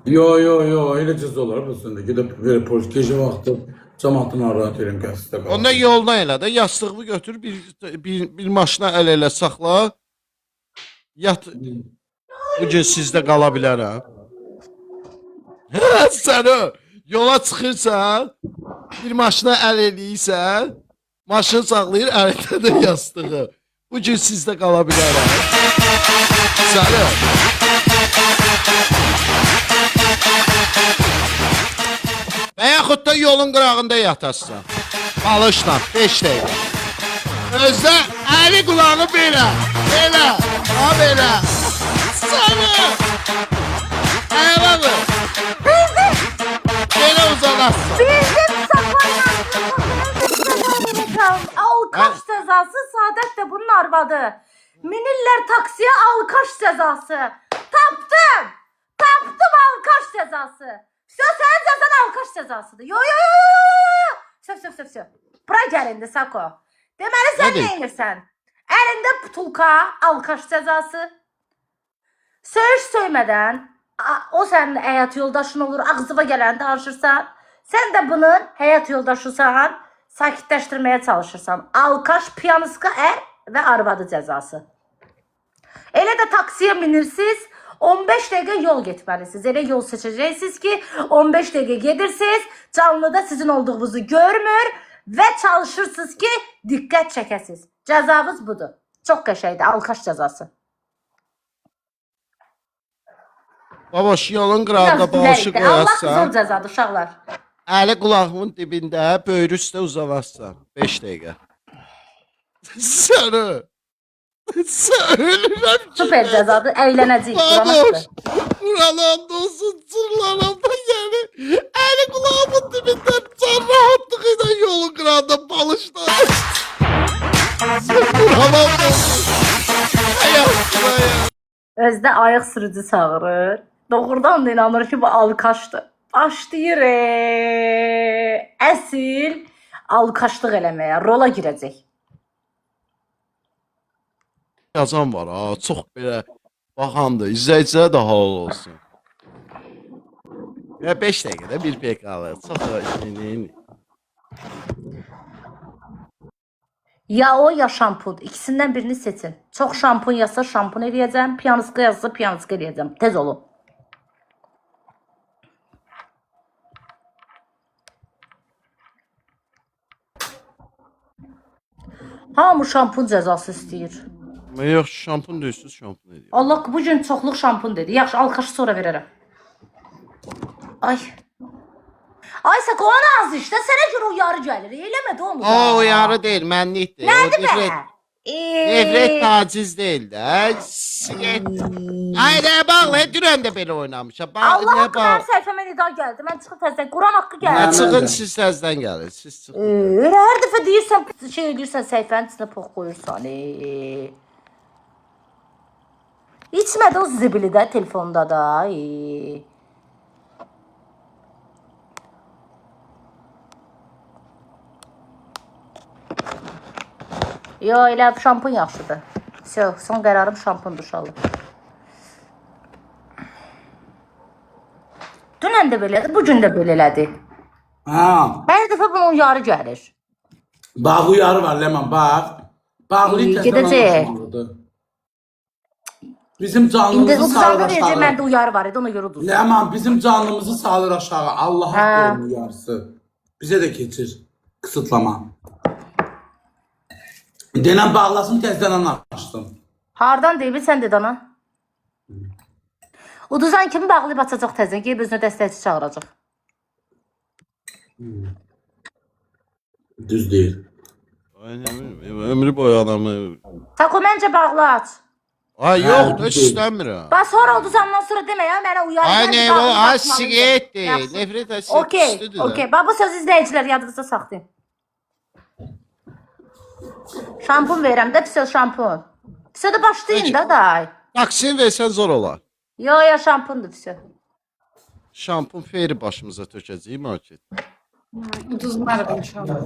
Yo öyle cız olur bu sende. Gidip böyle polis gece vakti cemaatini rahat verin gazetede. Onda yoldan elə də yastığımı götür bir maşına əl elə saxla. Yat. Bu gün sizdə qala bilərəm. Sən o yola çıxırsan, bir maşına əl eləyirsən, maşını saxlayır, əlində də yastığı. Bu gün sizdə qala bilərəm. Sən o. Və yaxud da yolun qırağında yatasın. Balışla 5 dəqiqə. Özdə əli qulağı belə. Belə. Ha belə. Səni. Ayağını. Belə uzanasın. Bizim Sakoyla alkaş cezası Saadet de bunun arvadı. Minirler taksiye alkaş cezası. Taptım. Taptım alkaş cezası. Senin cezan alkaş cezasıdır. Yo yo yo yo. Söv. Bura gəlindi Sako. Deməli sən Nədir? nə edirsən? Əlində putulka, alkaş cezası. Söyüş söymədən, o sənin həyat yoldaşın olur, ağzıva gələn danışırsan. Sən də bunun həyat yoldaşısan, sakitləşdirməyə çalışırsan. Alkaş, piyanistqa ər və arvadı cəzası. Elə də taksiyə minirsiniz, 15 dəqiqə yol getməlisiniz. Elə yol seçəcəksiniz ki, 15 dəqiqə gedirsiniz, canlıda sizin olduğunuzu görmür və çalışırsınız ki, diqqət çəkəsiniz. Cəzavız budur. Çox qəşəngdir, alkaş cəzası. Babaş yolun qırağında Biraz balışı gülərikdə. Allah qoyarsan, qızıl cəzadır uşaqlar. əli qulağımın dibində, böyrü üstə uzanarsan. 5 dəqiqə. Səni. Sən ölürəm ki. Super cəzadır, əylənəcəyik. Baboş. Buralarda olsun çırlaramda yani. Əli qulağımın dibində can rahatlıqla yolun qırağında balışlar. Buralarda olsun. Ayaqsına ya. Özdə ayıq sürücü çağırır. Doğrudan da inanır ki bu alkaşdır. Başlayır əsil alkaşlıq eləməyə, rola girəcək. Yazan var ha, çox belə baxandır. İzləyicilərə də halal olsun. Ya 5 dəqiqədə bir pek alır. Çox işinin. Ya o ya şampun. İkisindən birini seçin. Çox şampun yazsa şampun eləyəcəm. Piyanistqa yazsa piyanistqa eləyəcəm. Tez olun. Hamı şampun cəzası istəyir. Yox, şampun döyürsüz, şampun edir. Allah bu gün çoxluq şampun dedi. Yaxşı, alkaşı sonra verərəm. Ay. Ay Sako, o nazı işte. Sənə görə uyarı gəlir. Eləmə də onu. O yarı deyil, mənlikdir. Nədir O bə? nefret taciz deyil də. Ay nə bağlı, dünən də belə oynamışam. Allah Nə haqqı hər bağlı? səhifəmə nida gəldi. Mən çıxıb təzdən. Quran haqqı Nə gəldi. çıxın siz təzdən gəlir. Siz çıxın. Hər dəfə deyirsən, şey edirsən, səhifənin içinə pox qoyursan. İçmədi o zibili də telefonda da. Yo, elə şampun yaxşıdır. Son qərarım şampundur uşaqlar. Dünən də belədir, bugün də belə elədi. Ha. Hər dəfə buna uyarı gəlir. Bax uyarı var Leman bak. Bağlı Gedəcək. Bizim İndi canlımızı salır uzaqda verəcək, aşağı. məndə uyarı var idi, ona görə uduz. Leman bizim canlımızı salır aşağı. Allah Ha. hakkı uyarısı. Bize de geçir. Kısıtlama. Denen bağlasın tezden anlaştım. Hardan deyil, sən də dana. Uduzan kimi bağlayıb açacaq təzən, gəlib özünə dəstəkçi çağıracaq. Düz değil. Ay nə bilim, ömrü boyu adamı. Sako, məncə bağlı aç. Ay Ha, yox, heç değil. istəmirəm. Bax, sonra uduzandan sonra demə ya, mənə uyarı Ay gəldi, nə bağlı o, ay açmalıyım. siqaret deyil. Yaxşı. Nefret əsir Okey, üstüdür. okey. Bax, bu söz izləyicilər yadınızda saxlayın. Şampun verirəm də, pis şampun. Pis də başlayın Peki. da day. Taksim versən zor olar. Yo, yo, şampundur pis. Şampun feyri başımıza tökəcəyik market. Uduzmarıq inşallah.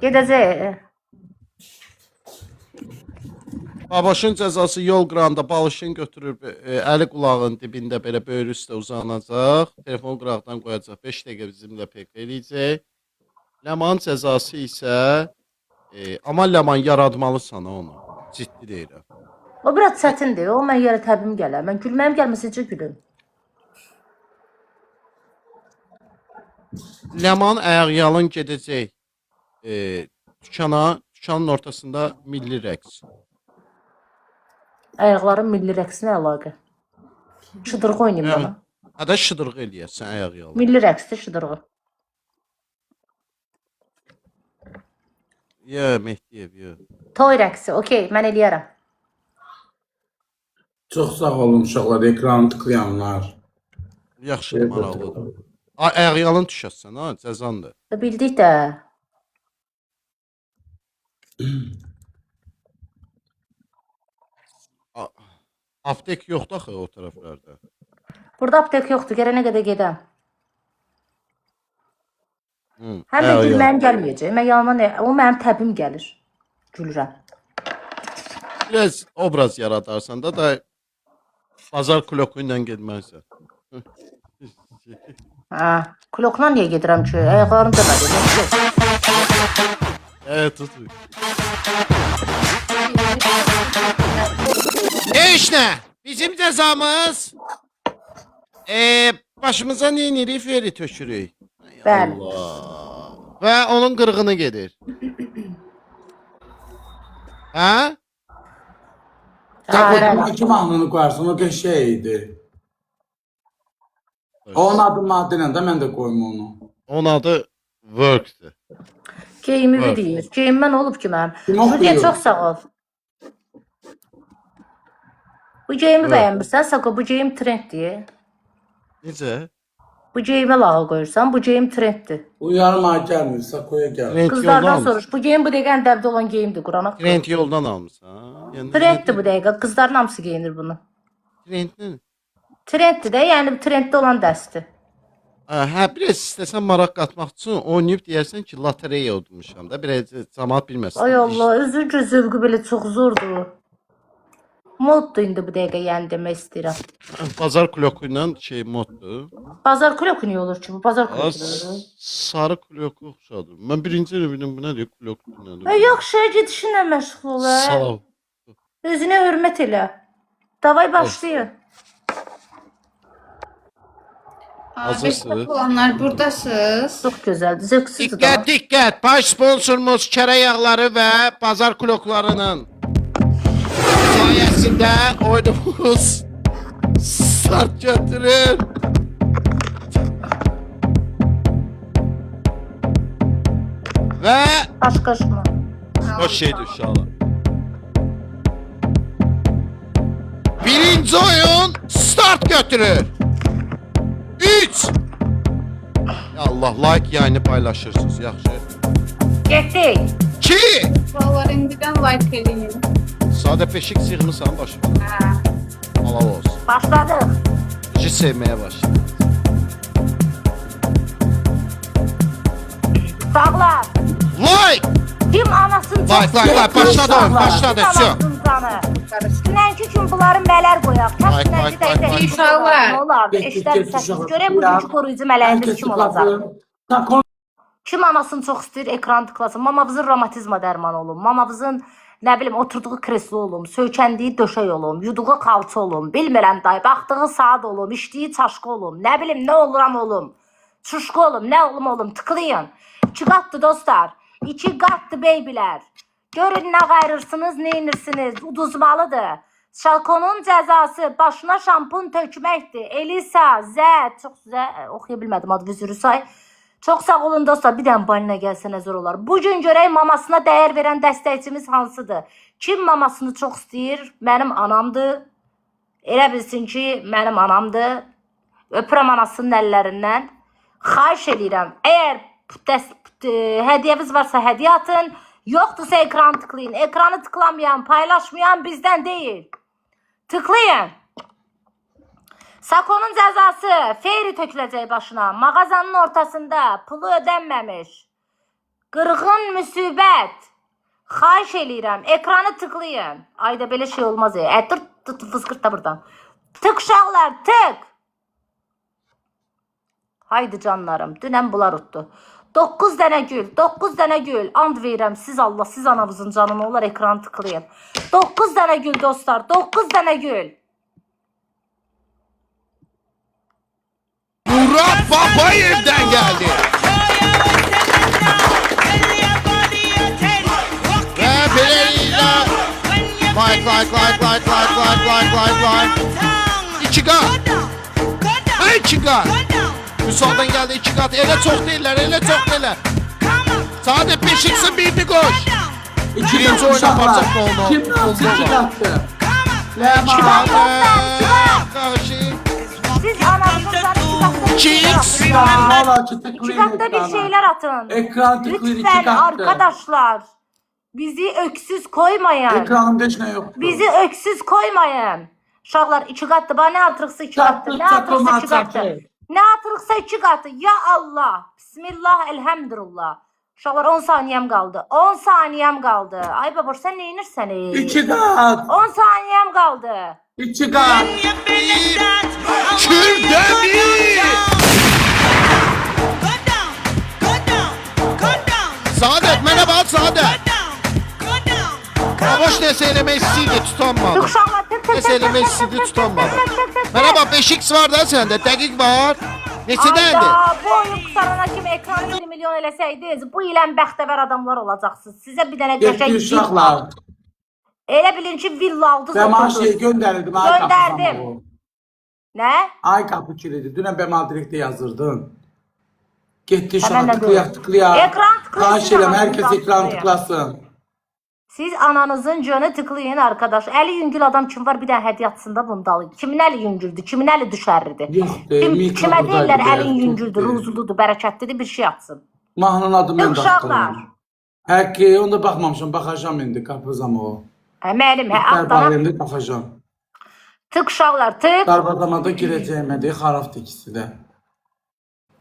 Gedəcək. Babaşın cəzası yol qırağında balışın götürüb əli qulağının dibində belə böyrü üstə uzanacaq. Telefon qıraqdan qoyacaq. 5 dəqiqə bizimlə pek eləyəcək. Ləman cəzası isə amma Ləman yaratmalısan onu. Ciddi deyirəm. O biraz çətindir. O mən yerə təbim gələr. Mən gülməyim gəlməsincə gülüm. Ləman Əğyalın gedəcək dükanın ortasında milli rəqs. Ayaqların milli rəqsinə əlaqə. Şıdırğı oynayım bana. Hədə şıdırğı eləyəsən Əğyalı. Milli rəqsdir şıdırğı. Mehdiyev, Toy rəqsi, okey, mən eləyərəm. Çox sağ olun uşaqlar, ekranı tıklayanlar. Yaxşı, maraqlıdır. Əğyalın düşəsən, ha, cəzandır. Bildik də. Aptek yoxdur axı o tərəflərdə. Burada aptek yoxdur, gərə nə qədər gedəm. Həm də Əğyal. gülməyim gəlməyəcək. Mən yanına, o mənim təbim gəlir. Gülürəm. Biraz obraz yaradarsan da bazar kuloku ilə getməlisən. Klokla niyə gedirəm ki? Ayaqlarım demədi. Tut. İşte bizim cezamız başımıza ne neri feri tökürük. Bəli. Allah. Ve onun qırğını gedir. Ha? Tabii iki mahnını koyarsın, o şey idi. Onun adı maddeyle de ben de koyum onu. Onun adı Works'dir. Geyimi deyir. Geyimə nə olub ki mənim? Kim oxuyur? Juliya, çox sağ ol. Bu geyimi bəyənmirsən, Sako, bu geyim trenddir. Necə? Bu geyimə lağa qoyursan, bu geyim trenddir. Uyarma gelmiyor, Sako'ya gel. Trend Qızlardan yoldan soruş. Bu geyim bu dəqiqə əndəbdə olan geyimdir, Qurana. Trend yoldan almısan. Yəni Trenddir bu dəqiqə. Qızların hamısı geyinir bunu. Trend nə? Trenddir də, yəni trenddə olan dərsdir. Hə, biraz istəsən maraq qatmaq üçün oynayıb deyərsən ki, lotereya udmuşam da, biraz cəmaət bilməsin. Ay Allah, özünce zövqü belə çox zordur. Moddur indi bu dəqiqə, yəni demək istəyirəm. Bazar kloku ilə moddur. Bazar kloku niyə olur ki bu? Bazar kloku. Sarı kloku oxşadır. Mən birinci də bildim bu nədir kloku nədir? Yaxşı, gedişinlə məşğul ol. Sağ ol. Özünə hörmət elə. Davay başlayın. Hazırsınız? Olanlar buradasınız. Çox gözəldir, zövqsüzdür da. Diqqət, baş sponsorumuz kərə yağları və bazar kloklarının sayəsində oyunumuz start götürür. Və Başqaşma. hoş şeydir uşaqlar. Birinci oyun start götürür. 3. Ya Allah, like yayını paylaşırsınız, yaxşı. Getdik. 2. Buralar indidən like edin. Sadə peşik sığmısan başıma. Halal olsun. Başladıq. Bizi sevməyə başladı. Sağlar. Like! Kim anasını Like, başladı oyun, başladı, всё. Dünənki gün bunları mələr qoyaq. Like. İnşallah. Nə olardı? Eşidərsiniz. Görək bugünkü qoruyucu mələyimiz kim olacaq? Sakon Kim anasını çox istəyir, ekran tıklasın. Mamamızın romatizma dərmanı olum. Mamamızın nə bilim oturduğu kreslo olum, söykəndiyi döşək olum, yuduğu qalça olum, bilmirəm day, baxdığı saat olum, içdiyi çaşqı olum, nə bilim nə oluram olum, çuşqu olum, nə olum, tıklayın. 2 qatdı dostlar, 2 qatdı beybilər. Görün nə qayırırsınız, nə inirsiniz, uduzmalıdır. Şalkonun cəzası başına şampun tökməkdir. Elisa, çox oxuya bilmədim adı vüzürü say. Çox sağ olun dostlar, bir dənə balina gəlsə nə zor olar. Bugün görək mamasına dəyər verən dəstəkçimiz hansıdır? Kim mamasını çox istəyir? Mənim anamdır. Elə bilsin ki, mənim anamdır. Öpürəm anasının əllərindən. Xahiş edirəm, əgər hədiyyəviz varsa hədiyyə atın. Yoxdursa ekranı tıklayın. Ekranı tıklamayan, paylaşmayan bizdən deyil. Tıklayın. Sakonun cəzası feyri töküləcək başına. Mağazanın ortasında pulu ödənməmiş. Qırğın müsibət. Xahiş eləyirəm. Ekranı tıklayın. Ayda belə şey olmaz. Dur, fıskırt da buradan. Tık uşaqlar, tık. Haydi canlarım. Dünən bunlar utdu. 9 dənə gül, 9 dənə gül. And verirəm, siz Allah, siz anavızın canını, onlar ekranı tıklayın. 9 dənə gül dostlar, 9 dənə gül. Murat Babayev'den geldi. Ve belirliyle like. 2 kat. Ve 2 kat. Müsaaden geldi 2 kat. Ele çok değiller, ele çok değiller. Sadece 5x'in birini koş. Birinci oyuna parçak oldu. Kim nasıl çıkarttı? Çıkartın. Karşı. Siz anavızın canını 2x. Valla tıklayın çıkartda bir ekrana. şeyler atın. Ekran tıklayın Lütfen çıkarttı. arkadaşlar. Bizi öksüz koymayın. Ekranımda hiç ne yoktu. Bizi öksüz koymayın. Uşaqlar 2 qatdır. Bax nə atırıqsa 2 qatdır. Nə atırıqsa 2 qatdır. Nə atırıqsa 2 qatdır. Ya Allah. Bismillah, elhamdülillah. Uşaqlar 10 saniyəm qaldı. 10 saniyəm qaldı. Ay baboş sən nə edirsən? 2 kat. 10 saniyəm qaldı. 2 kat. Kürdemir. Saadet merhaba Saadet. Baboş neseyle Messi'ydi tutanmadı. Uşaqlar tık tık tık Neseyle tık Messi'di tık tutanmadı. tık tık tık tık. Merhaba 5x var da sende. Dəqiq var. Neçədəndir? Ayda bu oyun qutarana kimi ekranı 1 milyon eləsəydiniz, bu ilən bəxtəvər adamlar olacaqsınız. Sizə bir dənə Getdi qəşəng uşaqlar. elə bilin ki, villa aldınız, Ben oturdunuz. maaşı gönderirdim. Gönderdim. Nə? Ay kapı kilidi. Dün ben Madrid'de yazırdın. Gitti şu Hemen an de tıklayak tıklayak. Ekran tıklasın. Karşı elem herkes ananızı ekran tıklayın. tıklasın. Siz ananızın canı tıklayın arkadaş. Əli yüngül adam kim var bir dənə hədiyyə atsın bundan alın. Kimin əli yüngüldür, kimin əli düşərlidir. Yok be. Kimə deyirlər əlin yüngüldür, ruzludur, bərəkətlidir bir şey atsın. Mahnının adı ben Uşaqlar. Herki onda bakmamışım. Bakacağım indi kapızam o. Mənim, atlanam. Darbalarında bakacağım. Tık uşaqlar, tık. Darbadamada gireceğime de haraf ikisi de.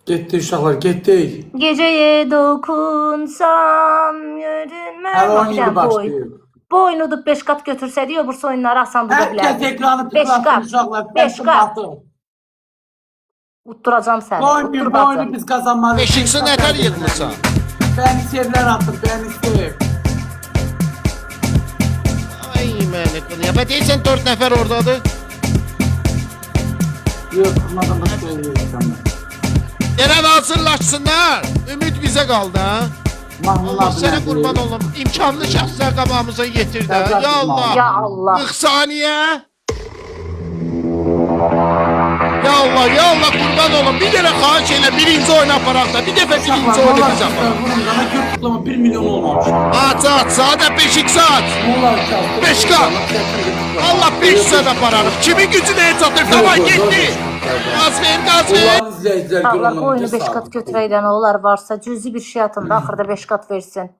Gitti uşaqlar gitti. Geceye dokunsam görünmem. Her oyun Bir gibi dənə başlıyor. Bu oyunu da 5 kat götürsəydi, yoxsa oyunları asan duda Herkes bilərdi. ekranı Beş tıklattı kat. uşaqlar. Beş kat. Bu Utturacam səni. oyunu Utturacam. biz kazanmalıyız. 5x'in nətər yığmısan? Beni sevler attım. Beni sev. Ay məni qınıya. Bə deyirsən 4 nəfər oradadır. Yok kırmadan başka söyleyeceğim. Gələn hazırlaşsınlar. Ümid bizə qaldı ha. Mahnının Allah adı sənə nedir? qurban olum. İmkanlı şəxslər qabağımıza yetir də. Təzad Ya Allah. Ya Allah. 40 saniye. Ya Allah, ya Allah qurban olum. Bir dənə xahiş elə birinci oyuna aparaq da. Bir dəfə birinci oyunu biz aparaq. Bana gök tıklama 1 milyon olmamış. At, sadə 5x at. Beş kat. Allah 5 sənə apararıq. Kimin gücü nəyə çatır? Tamam, getdi. Gaz ver, gaz ver. Ulan izleyiciler Allah görün bu oyunu 5 kat götürəydən onlar varsa cüzi bir şey atın da axırda 5 kat versin.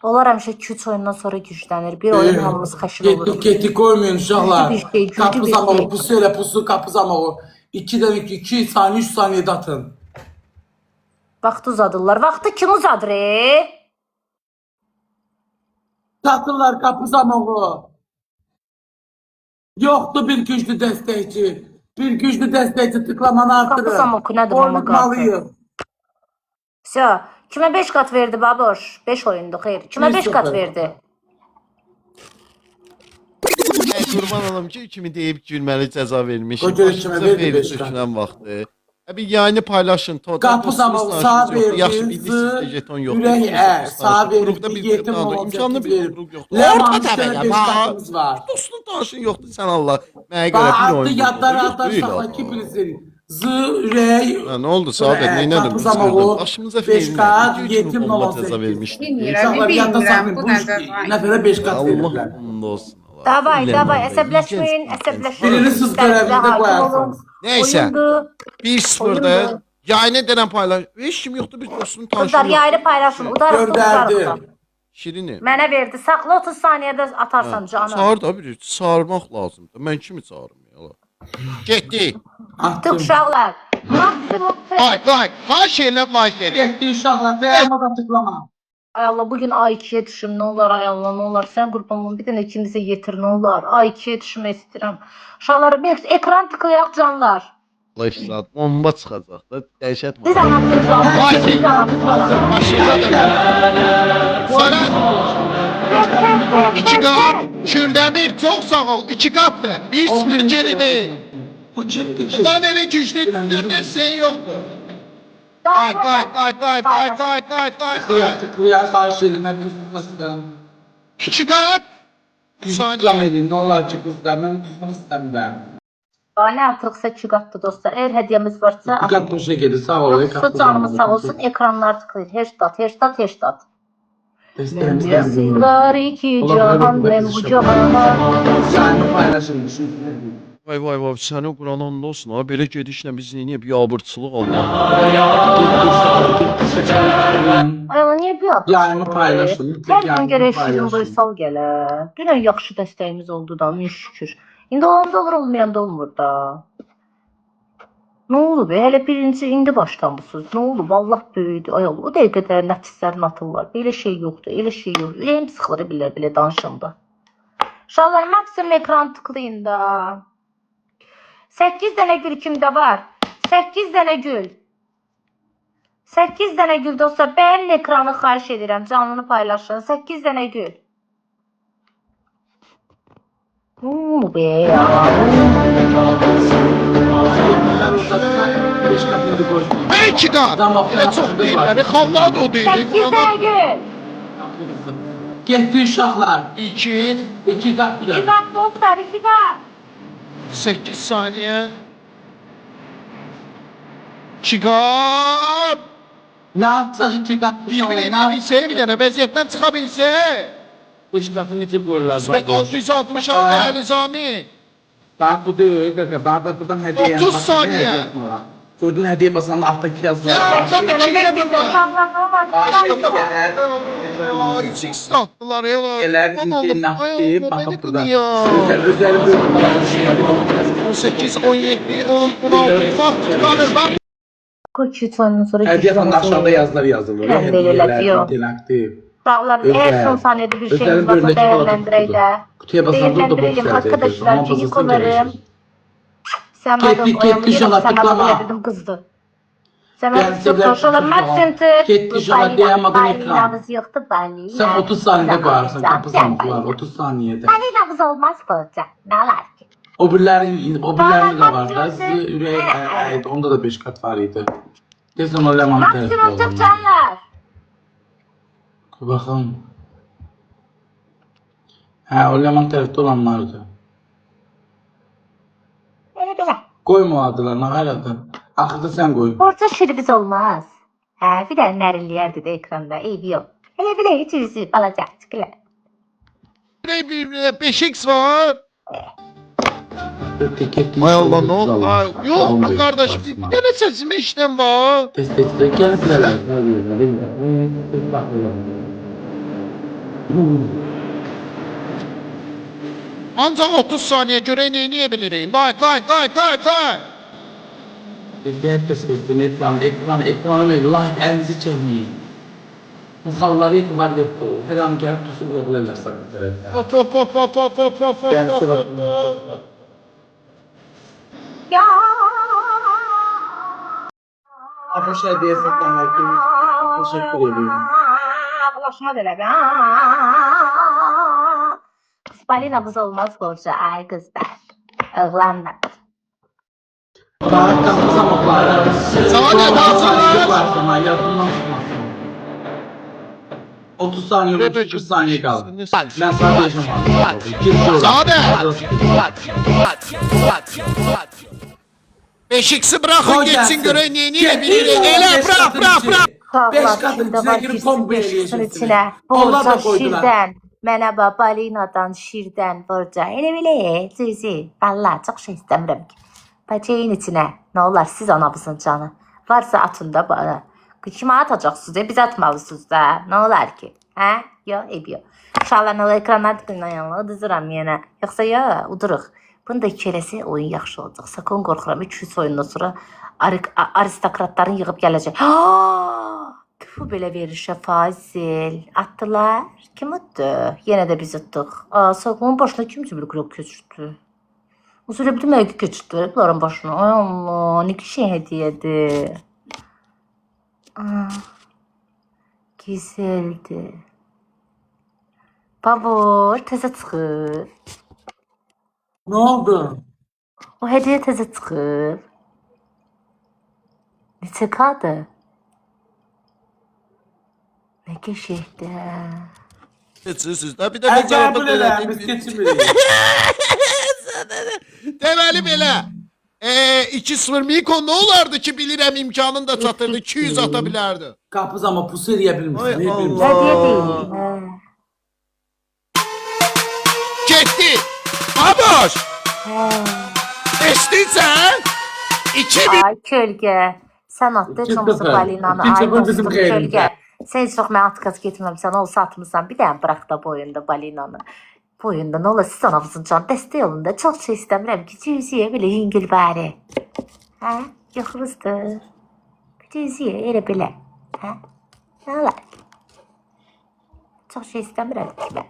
Onlar həmişə 2-3 oyundan sonra güclənir. Bir oyun hamımız xəşir oluruq. Getdik koymayın uşaqlar. Güclü bir şey, güclü Kapı bir zamanı şey. pusu elə pusu kapı zamanı. 2 saniye 3 saniyede atın. Vaxtı uzadırlar. Vaxtı kim uzadır? Satırlar kapı zamanı. Yoktu bir güçlü destekçi. Bir güçlü destekçi tıklamanı artırın. Kapı zamanı nədir mama Oynatmalıyım. Все. Kimə 5 kat verdi baboş? 5 oyundu, xeyr. Kimə 5 kat 1-0. verdi? Ay qurban olum ki, kimi deyib gülməli cəza vermiş. Qoca kimə verdi 5 kat? Düşülən vaxtı. Bir yayını paylaşın. Kapı zamanı sağ Yaxşı verdi. bildirsiniz jeton yoxdur. Ürək sağ Qrupda verdi. bir Yetim qrupda olacaq. imkanlı bir qrup yoxdur. Leman Orta üstüne təbəqə 5 var. katımız var. Dostun danışın yoxdur sən Allah. Mənə görə bir Bağırdı oyun. yadları yoxdur, atar deyil şahla ha. ki bilsin. Ürək. Ha, nə oldu Saadet? Neynədin? Kapı zamanı Başımıza 5 kat yetim yetim olmaz olacaq. cəza vermişdi. Uşaqlar yadda saxlayın. Bu nəfərə 5 kat Allah verirlər. hamd olsun. Davay, Bilemem davay, ben, əsəbləşməyin, ilginç. əsəbləşməyin. Birini siz görəvində qoyarsınız. Neyse. Oyundu. 1-0'da yayını denən paylaş. Heç kim yoxdur, biz dostunu Qızlar tanışırıq. yayını paylaşın. Udarıq Gönderdi. udarıq. Şirini. Mənə verdi. Saxla 30 saniyədə atarsan canım. Çağır da bir çağırmaq lazımdır. Mən kimi çağırım ya? Getdi. Tık uşaqlar. Maksimum. Vay, xahiş edirəm, vay seni. Getdi uşaqlar. Dayanmadan tıklama. Ay Allah bugün A2'ye düşüm ne olur ay Allah ne olur sen kurban olun bir de ikinize yetir ne olur A2'ye düşüm istedim. Uşaqlar bir ekran tıklayaq canlar. Başladı. Bomba çıxacaq da dəhşət. Biz anlatırız. Sonra iki qat Kürdəmir çox sağ ol. İki qatdır. Bir spikeridir. Bundan elə güclü sen yoxdur. Ay. Kıya karşı elime tutmasın. İki qat. Kızlam edin. Ne olar ki kızlarımın tutmasın ben. Ne artıqsa 2 qatdır dostlar. Eğer hediyemiz varsa Dikkat bu şekilde sağ ol. yoxsa canımız sağ olsun. Ekranlar tıklayır. Hashtag. Yazılar iki cahan ben bu cahana. Sen paylaşılmış. Vay sənin Quran and olsun ha. Belə gedişlə biz niyə bir abırçılıq oldu? Ay Allah niye bir yaptın? Yayımı paylaşın. Her gün gerek şirin doysal gələ. Dünən yaxşı dəstəyimiz oldu da, min şükür. İndi olanda olur, olmayanda olmur da. Ne oldu be? Hele birinci indi başlamışsınız. Ne oldu? Allah böyüdü. Ay Allah, o dəqiqədə nəfislərin atırlar. Belə şey yoxdur, elə şey yoxdur. Ürəyim sıxılır belə danışanda. Uşaqlar, maksimum ekran tıklayın da. 8 dənə gül kimdə var? 8 dənə gül. 8 dənə gül dostlar. Bəyənin ekranı xahiş edirəm. Canlını paylaşın. 8 dənə gül. Be ya. İki qat. Ne çox deyirlər. Xallar da o 8 deyir. dənə gül. Getdi uşaqlar. 2 İki katlı. 2 qat dostlar, 2 qat. 8 saniye. 2 qat. Ne yapacağız iki katlı? Bir bilsə, bir dənə vəziyyətdən çıxa bilsə. Bu iki katlı necə qoyurlar? Bak 660 al Nizami. Bak bu değil. Ben de buradan hediye 30 saniye. Çocuğun hediye basanın alttaki yazılar. Yüksek sattılar ya. Geler ince nakdi bakıp burada. Özel 18, 17, 16, bak çıkarır bak. Koçu sonundan sonra hediye falan aşağıda yazıları yazılır. Ben Hediyeler diyor. interaktif. Sağlar, eğer son saniyede bir şeyimiz Özel varsa bölümdeki değerlendireyle. Kutuya basan da bu Değerlendirelim arkadaşlar. Çocuk olarım. Semadım Kettik, oyamı yedim. inşallah Semadım tıklama. dedim kızdı. Ben Semadım size çok hoş olur. bir şey Maksintır. Kettik, inşallah diyemedim ekran. Balinamız yoktu balina. Sen 30 saniyede koyarsın kapı sandıklar 30 saniyede. Balinamız olmaz Burcu. Ne var ki? Öbürlerin de var da sizi üreğe onda da 5 kat var idi. Kesin o lemon tarafı Maksimum olanlar. tutacaklar. Bakalım. O lemon tarafta olanlardı. Evet öyle. Koyma adlarına herhalde. Akılda sen koy. Burcu şirimiz olmaz. Bir de nərinləyərdi də ekranda. Eybi yok. Hele bir de hiç yüzü alacaq. Çıkılar. Bir 5x var. Teket Hay Allah ne oldu? Ay, yok kardeş bir tane sesime işlem var. Testete geldiler. Ancak 30 saniye göre neyi bilirim? Like. Teket testete ekranı ver. Like elinizi çekmeyin. Musalları itibar yaptı. Her an gelip tutup verirler sakın. Hop. Kendisi bak. Ya. Hoş hediyesi demek. Teşekkür ediyorum. Bulaşma belə be. Kız balinamız olmaz Burcu. Ay kızlar. Oğlanlar. Saat kapı zamaklar. Saniye Var sana yazılmaz. 30 saniye 30 saniye kaldı. Ben sana yaşamam. Sade. 5x'i bırakın geçsin göre neyi bilirim. Ele bırak. Beş Sağlar kadın içində içine var girip girsin kombo 5 eləyəcəksin. içinə. Onlar da Burcu koydular. şirdən. Mənə bax balinadan şirdən Burcu. Elə belə Cüzi. Valla çox şey istəmirəm ki. Paçeyin içinə. Ne olar siz anamızın canı. Varsa atın da bana. Kime atacaksınız? Biz atmalısınız da. Ne olar ki? Hə? Yo, eybi yo. Uşaqlar nə ekranlar tıklayın. Uduzuram yenə. Yoxsa yo, uduruq. Bunun da iki eləsi oyun yaxşı olacaq. Sakın qorxuram. 300 oyundan sonra aristokratların yığıb gələcək. Bu belə verişə Fazil. Attılar. Kim utdu? Yenə də biz utduq. Soğuğun başına kim cümle krok köçürdü? Usulü bir mevki geçirdiler bunların başına. Ay Allah, ne ki şey hediyedir. Aa, güzeldi. Babur, teze çıxır. Ne oldu? O hediye teze çıxır. Neçə kadı? Ne geçirdi. Geçirsiniz də bir də Əgər cavabı belə verdim. biz keçmirik. Deməli belə. 2-0 Miko nə olardı ki bilirəm imkanın da çatırdı 200 ata bilərdi. Kapız ama pusu eləyə bilmirsən. Ay Nə Allah. bilmirsən? Hediye değil. He. Getdi. Baboş. He. Eşdinsən? 2000 Ay kölgə. Sən atdın İki çoxsa sıfır. balinanı. İki Ay sıfır dostum bizim xeyrimizə. kölgə. Sən heç vaxt mənə atqaz getməmsən. Olsa atmısan. Bir dənə bırax da bu oyunda balinanı. Bu oyunda nə ola siz anamızın can dəstək olun da. Çox şey istəmirəm ki, cüziyə belə yüngül bari. Hə? Yoxuzdur. Cüziyə elə belə. Hə? Nə olar? Çox şey istəmirəm ki mən.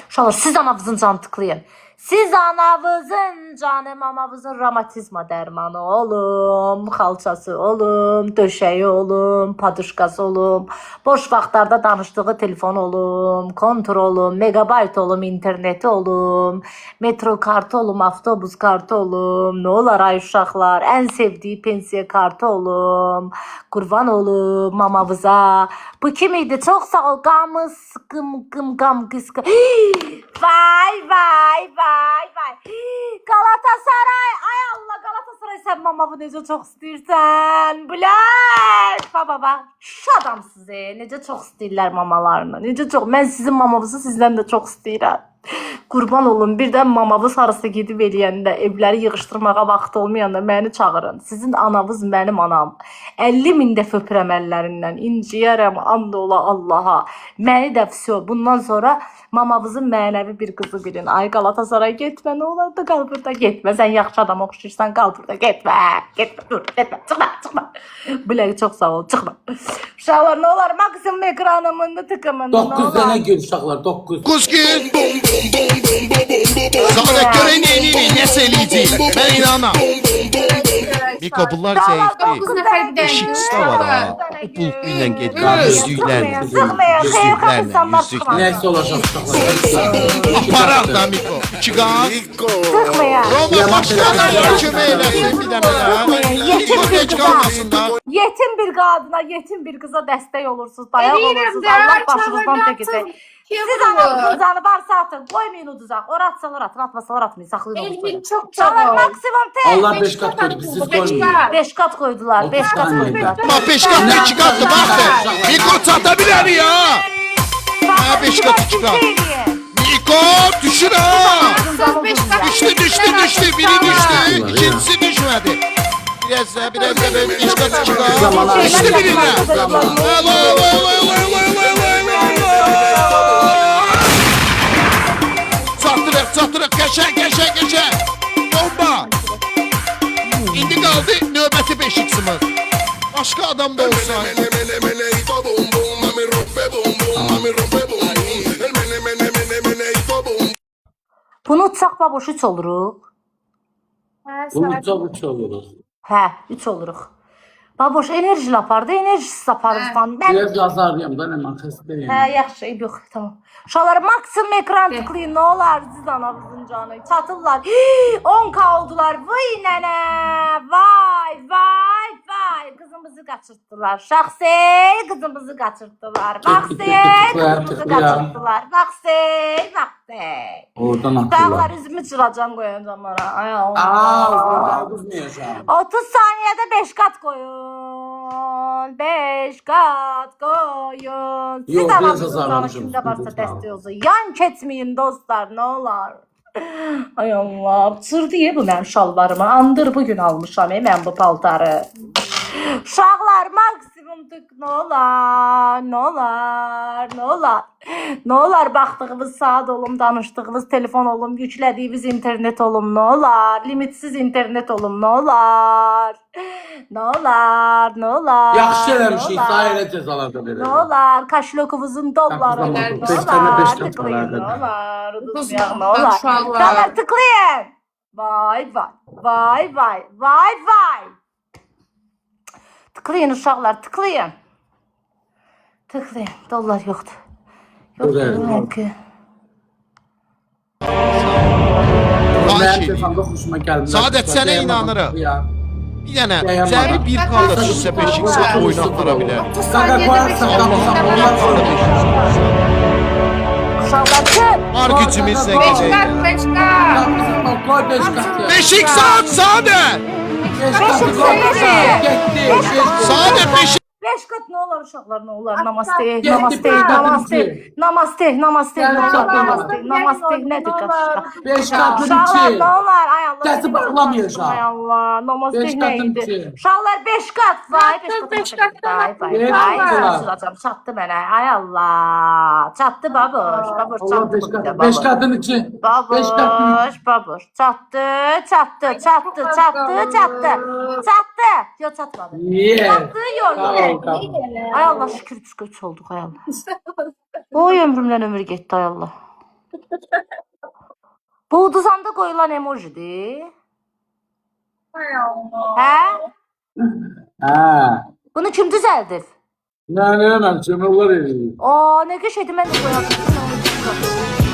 Uşaqlar siz anavızın canı tıklayın. Siz anavızın canı mamavızın romatizma dərmanı olun, xalçası olun, döşəyi olun, paduşkası olun, boş vaxtlarda danışdığı telefon olun, kontur olun, megabayt olun, interneti olun, metro kartı olun, avtobus kartı olun, nə olar ay uşaqlar, ən sevdiyi pensiya kartı olun, qurban olun mamavıza. Bu kim idi? Çox sağ ol. Qamız, qım, qıs. Vay vay vay vay. Galatasaray. Ay Allah Galatasaray sen mamamı necə çox istəyirsən. Bülent. Baba. Şu adamsız necə çox istəyirlər mamalarını. Necə çox. Mən sizin mamamızı sizdən də çox istəyirəm. Qurban olun. Birdən mamavız harasa gedib eləyəndə, evləri yığışdırmağa vaxt olmayanda məni çağırın. Sizin anavız mənim anam. 50.000 dəfə öpürəm əllərindən. İnciyərəm and ola Allaha. Məni də vəsə. Bundan sonra mamavızın mənəvi bir qızı bilin. Ay Galatasaray getmə, nə olar da qal burada getmə. Sən yaxşı adam oxşayırsan, qal burada getmə. Getmə, dur, getmə, çıxma. Bilək çox sağ ol, çıxma. Uşaqlar nə olar maksimum ekranımında tıkımında nə 9 olar? dənə gül uşaqlar, 9. Kuzgin. Zaten gören neyini nasıl eləyəcək? Mən inanam. Miko bunlar zəifdir. 9 nəfər bir Eşik dənə var ha. O bulq ilə gedir. Yüzlüklərlə. Sıxmayın, xeyirxah insanlar sıxmayın. Nəysə olacaq uşaqlar. Aparaq da Miko. 2 qaz. Sıxmayın. Roma başqalarına kömək eləsin bir dənə də. Miko heç qalmasın da. Yetim bir qadına, yetim bir qıza dəstək olursunuz, dayaq Eləyirəm olursunuz. də, Allah başınızdan çağırın, çəkəcək. atın. Kim Siz bu? anamızın canı varsa atın, qoymayın uduzaq. Ora atsalar atın, atmasalar atmayın, saxlayın onu. Elvin çok Çalar çabuk. maksimum tek. Allah 5 qat qoydu, biz siz qoymayın. 5 kat koydular, 5 kat Otuz koydular. saniye. Ma 5 qat 2 qatdır baxdı. Miko çata bilər ya. Ha 5 qat 2 qat. Miko düşür ha. Düştü. Biri düştü. İkincisi düşmedi. Biraz da 5 qat 2 qat. Düştü birine. Çatdırıq. Qəşəng. Bomba. İndi qaldı növbəti 5x'imiz. Başqa adam da olsa. Bunu uçaq baboş 3 oluruq. Bunu çok olur. Hə, 3 oluruq. Baboş enerjili apardı, enerjisiz apardı falan. Ben Biraz yazarıyım da hemen xəstəyim. Hə, yaxşı, eyb yox, tamam. Uşaqlar maksimum ekran tıklayın, nə olar siz anavızın canı. Çatırlar. 10K oldular. Vay nənə. Vay. Qızımızı qaçırtdılar. Şəxsi qızımızı qaçırtdılar. Vaxsey. Oradan attılar. Dağlar üzümü çıracam qoyacam ora. Ay Allah. Aaa, qızmayacağım. 30 saniyede 5 kat koyun. 5 kat koyun. Siz Yok, de biraz anamızın azarlamışım. canı kimdə varsa Sıkıntı yok. dəstək olsun. Yan ketmeyin dostlar, ne olar. Ay Allah, çırdı ye bu mənim şalvarımı. Andır bugün almışam mən bu paltarı. Uşaqlar maksimum tık ne olar baxdığımız saat olum, danışdığımız telefon olum, yüklədiyimiz internet olum, ne olar, limitsiz internet olum, ne olar. Yaxşı eləmişik, ne olar? sahile cezalarda Ne verelim. olar, kaşlokumuzun dolları, Tamam, ne beş tane, beş olar, tane tıklayın, ne falan. olar, Dokuz unutmayaq, ne bak olar. şu anlar. Uşaqlar tıklayın. Vay vay. Vay vay. Vay vay. Tıklayın uşaqlar, tıklayın. Tıklayın. Dollar yoxdur. Yoxdur Güzel. mümkün. Xahiş Mənim edirəm. telefonda xoşuma gəldi. Sadət sənə inanırıq. Bir dənə Dayanmadan. cəmi bir kalda düşsə 5 saat oyun apara bilər. Qaqa qoyarsan, qapısan, onlar Uşaqlar kim? Var gücümüz nə Beş qədər. kat, beş kat. qapısan, qoy 5 qatı. 5 saat sadə. 5 qatı qoy. Getdi. Sadə 5 Beş kat ne olur uşaqlar, ne olur? Namaste, Getdi, namaste, beş kat namaste, bitti. namaste, namaste, Gəl, namaste, uşaqlar. namaste, namaste, nedir qaşqa? 5 qatı Uşaqlar iki. ne olur? Ay Allah. Kəsib bağlamayacaq. Ay Allah, namaste Beş katın neydi? iki. Uşaqlar 5 kat. Vay 5 kat. Beş kat, Vay vay beş vay. kat. Sıracam çatdı mənə. Ay Allah. Çatdı babuş. Babuş Allah çatdı. 5 bu bir də, qatı. babuş. 5 qatın iki. 5 qatın iki. Babuş. Çatdı, çatdı, çatdı, çatdı, çatdı. Çatdı. Yo çatmadı. Yeah. Çatdı, yo Sağ yo. ol, tamam. Ay Allah şükür biz göç olduk ay Allah. Oy ömrümden ömür gitti ay Allah. Bu uduzanda koyulan emojidir. Hə? Ha. Bunu kim düzəldir? Ne, Cemillar ediyor. Aa ne qəşəngdir mən də qoyardım.